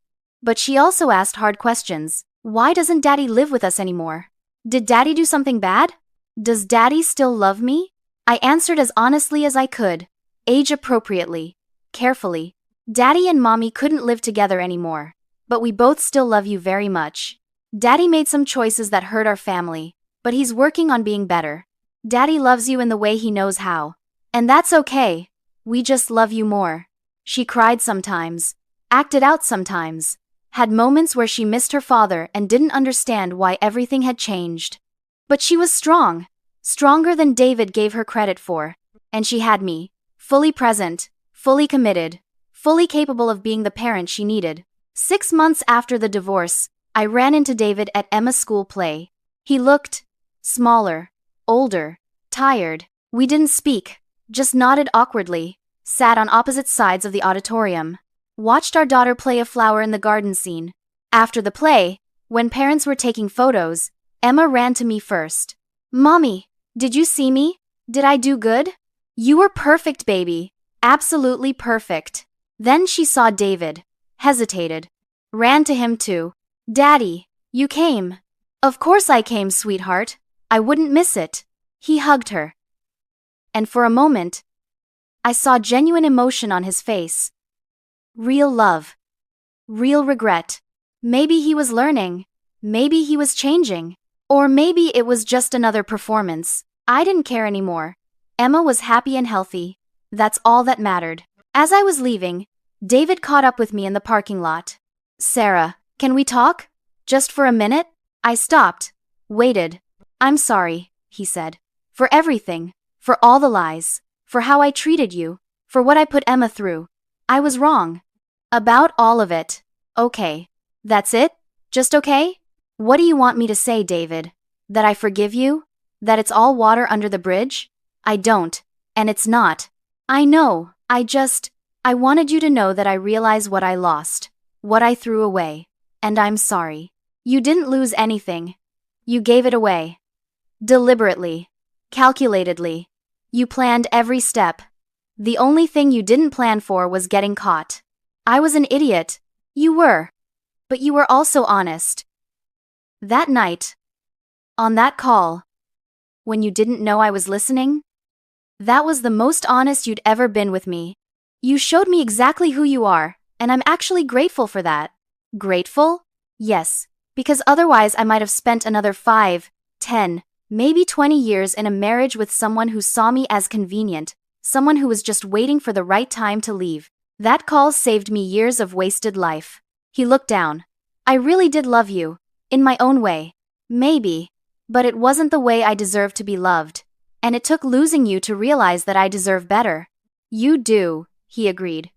But she also asked hard questions. Why doesn't Daddy live with us anymore? Did Daddy do something bad? Does Daddy still love me? I answered as honestly as I could. Age appropriately. Carefully. Daddy and Mommy couldn't live together anymore. But we both still love you very much. Daddy made some choices that hurt our family. But he's working on being better. Daddy loves you in the way he knows how. And that's okay. We just love you more. She cried sometimes. Acted out sometimes. Had moments where she missed her father and didn't understand why everything had changed. But she was strong. Stronger than David gave her credit for. And she had me. Fully present. Fully committed. Fully capable of being the parent she needed. 6 months after the divorce, I ran into David at Emma's school play. He looked smaller, older, tired. We didn't speak, just nodded awkwardly, sat on opposite sides of the auditorium. Watched our daughter play a flower in the garden scene. After the play, when parents were taking photos, Emma ran to me first. Mommy, did you see me? Did I do good? You were perfect, baby. Absolutely perfect. Then she saw David. Hesitated. Ran to him too. Daddy, you came. Of course I came, sweetheart. I wouldn't miss it. He hugged her. And for a moment, I saw genuine emotion on his face. Real love. Real regret. Maybe he was learning. Maybe he was changing. Or maybe it was just another performance. I didn't care anymore. Emma was happy and healthy. That's all that mattered. As I was leaving, David caught up with me in the parking lot. Sarah, can we talk? Just for a minute? I stopped. Waited. I'm sorry, he said. For everything. For all the lies. For how I treated you. For what I put Emma through. I was wrong. About all of it. Okay. That's it? Just okay? What do you want me to say, David? That I forgive you? That it's all water under the bridge? I don't. And it's not. I know. I wanted you to know that I realize what I lost. What I threw away. And I'm sorry. You didn't lose anything. You gave it away. Deliberately. Calculatedly. You planned every step. The only thing you didn't plan for was getting caught. I was an idiot. You were. But you were also honest. That night. On that call. When you didn't know I was listening. That was the most honest you'd ever been with me. You showed me exactly who you are, and I'm actually grateful for that. Grateful? Yes, because otherwise I might have spent another 5, 10, maybe 20 years in a marriage with someone who saw me as convenient, someone who was just waiting for the right time to leave. That call saved me years of wasted life. He looked down. I really did love you. In my own way. Maybe. But it wasn't the way I deserved to be loved. And it took losing you to realize that I deserve better. You do, he agreed.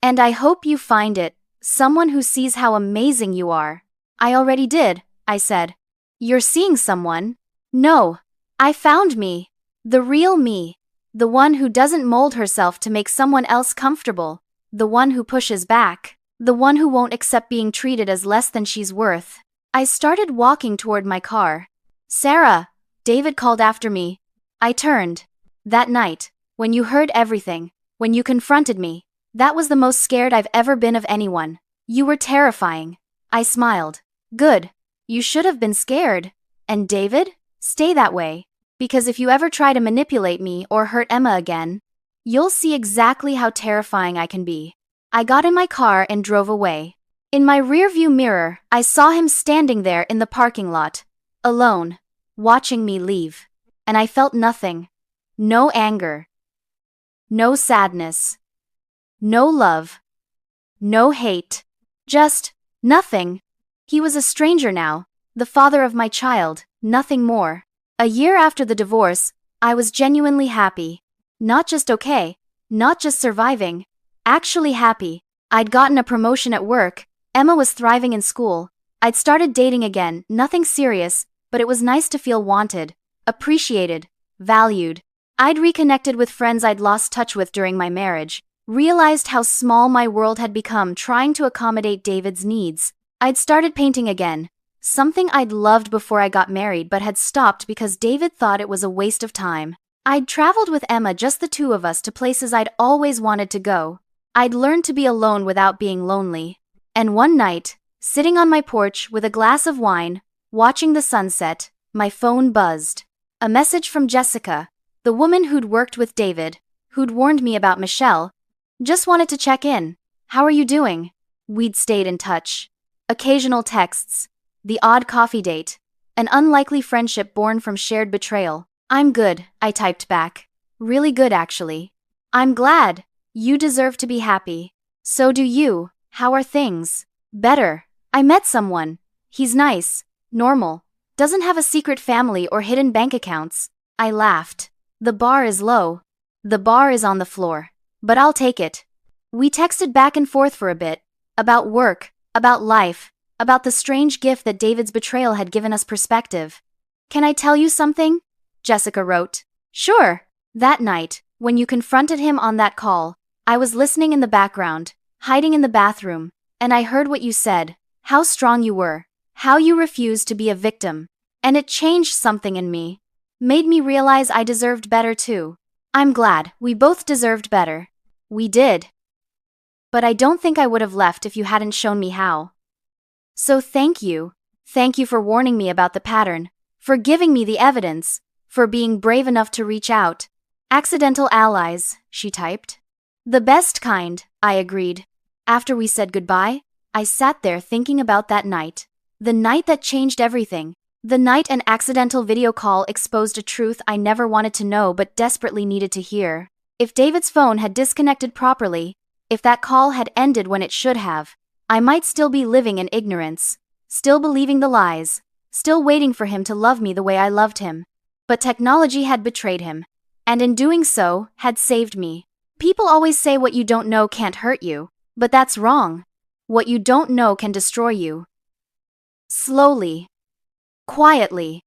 And I hope you find it, someone who sees how amazing you are. I already did, I said. You're seeing someone? No. I found me. The real me. The one who doesn't mold herself to make someone else comfortable. The one who pushes back. The one who won't accept being treated as less than she's worth. I started walking toward my car. Sarah, David called after me. I turned. That night, when you heard everything, when you confronted me, that was the most scared I've ever been of anyone. You were terrifying. I smiled. Good. You should have been scared. And David? Stay that way. Because if you ever try to manipulate me or hurt Emma again, you'll see exactly how terrifying I can be. I got in my car and drove away. In my rearview mirror, I saw him standing there in the parking lot, alone, watching me leave. And I felt nothing. No anger. No sadness. No love. No hate. Just nothing. He was a stranger now, the father of my child, nothing more. A year after the divorce, I was genuinely happy. Not just okay, not just surviving, actually happy. I'd gotten a promotion at work, Emma was thriving in school. I'd started dating again, nothing serious, but it was nice to feel wanted, appreciated, valued. I'd reconnected with friends I'd lost touch with during my marriage, realized how small my world had become trying to accommodate David's needs. I'd started painting again, something I'd loved before I got married but had stopped because David thought it was a waste of time. I'd traveled with Emma, just the two of us, to places I'd always wanted to go. I'd learned to be alone without being lonely. And one night, sitting on my porch with a glass of wine, watching the sunset, my phone buzzed. A message from Jessica, the woman who'd worked with David, who'd warned me about Michelle. Just wanted to check in. How are you doing? We'd stayed in touch. Occasional texts. The odd coffee date. An unlikely friendship born from shared betrayal. I'm good, I typed back. Really good, actually. I'm glad. You deserve to be happy. So do you. How are things? Better. I met someone. He's nice. Normal. Doesn't have a secret family or hidden bank accounts. I laughed. The bar is low. The bar is on the floor. But I'll take it. We texted back and forth for a bit. About work. About life. About the strange gift that David's betrayal had given us perspective. Can I tell you something? Jessica wrote. Sure. That night, when you confronted him on that call, I was listening in the background, hiding in the bathroom, and I heard what you said, how strong you were, how you refused to be a victim. And it changed something in me. Made me realize I deserved better too. I'm glad we both deserved better. We did. But I don't think I would have left if you hadn't shown me how. So thank you. Thank you for warning me about the pattern, for giving me the evidence, for being brave enough to reach out. Accidental allies, she typed. The best kind, I agreed. After we said goodbye, I sat there thinking about that night. The night that changed everything. The night an accidental video call exposed a truth I never wanted to know but desperately needed to hear. If David's phone had disconnected properly, if that call had ended when it should have, I might still be living in ignorance, still believing the lies, still waiting for him to love me the way I loved him. But technology had betrayed him, and in doing so, had saved me. People always say what you don't know can't hurt you, but that's wrong. What you don't know can destroy you. Slowly. Quietly.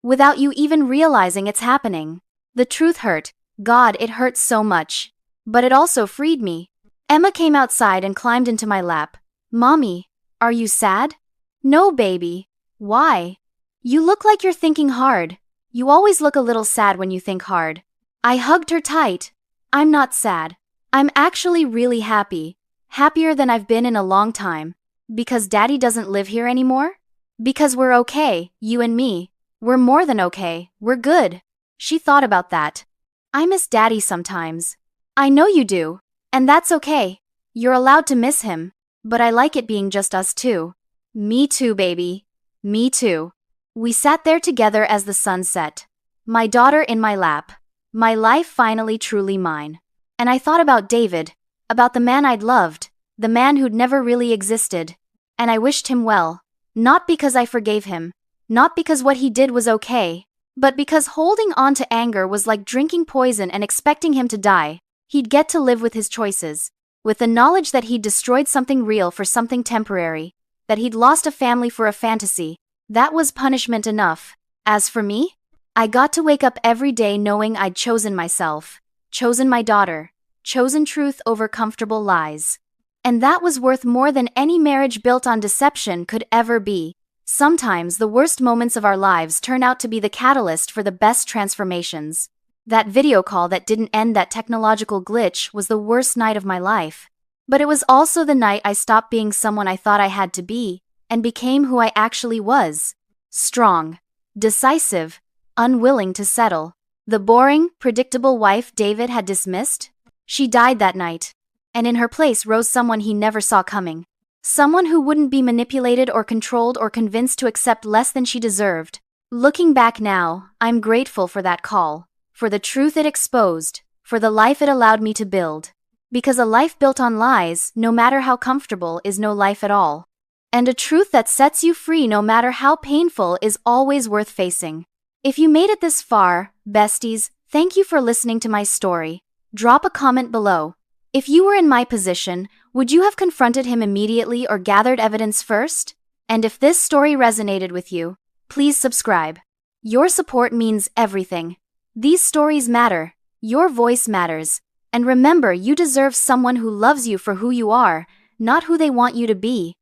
Without you even realizing it's happening. The truth hurt. God, it hurt so much. But it also freed me. Emma came outside and climbed into my lap. Mommy, are you sad? No, baby. Why? You look like you're thinking hard. You always look a little sad when you think hard. I hugged her tight. I'm not sad. I'm actually really happy. Happier than I've been in a long time. Because Daddy doesn't live here anymore? Because we're okay, you and me. We're more than okay, we're good. She thought about that. I miss Daddy sometimes. I know you do. And that's okay. You're allowed to miss him. But I like it being just us two. Me too, baby. Me too. We sat there together as the sun set. My daughter in my lap. My life finally truly mine. And I thought about David, about the man I'd loved, the man who'd never really existed. And I wished him well. Not because I forgave him, not because what he did was okay, but because holding on to anger was like drinking poison and expecting him to die. He'd get to live with his choices, with the knowledge that he'd destroyed something real for something temporary, that he'd lost a family for a fantasy. That was punishment enough. As for me, I got to wake up every day knowing I'd chosen myself, chosen my daughter, chosen truth over comfortable lies. And that was worth more than any marriage built on deception could ever be. Sometimes the worst moments of our lives turn out to be the catalyst for the best transformations. That video call that didn't end that technological glitch was the worst night of my life. But it was also the night I stopped being someone I thought I had to be, and became who I actually was. Strong, decisive, unwilling to settle. The boring, predictable wife David had dismissed? She died that night. And in her place rose someone he never saw coming. Someone who wouldn't be manipulated or controlled or convinced to accept less than she deserved. Looking back now, I'm grateful for that call, for the truth it exposed, for the life it allowed me to build. Because a life built on lies, no matter how comfortable, is no life at all. And a truth that sets you free no matter how painful is always worth facing. If you made it this far, besties, thank you for listening to my story. Drop a comment below. If you were in my position, would you have confronted him immediately or gathered evidence first? And if this story resonated with you, please subscribe. Your support means everything. These stories matter. Your voice matters. And remember, you deserve someone who loves you for who you are, not who they want you to be.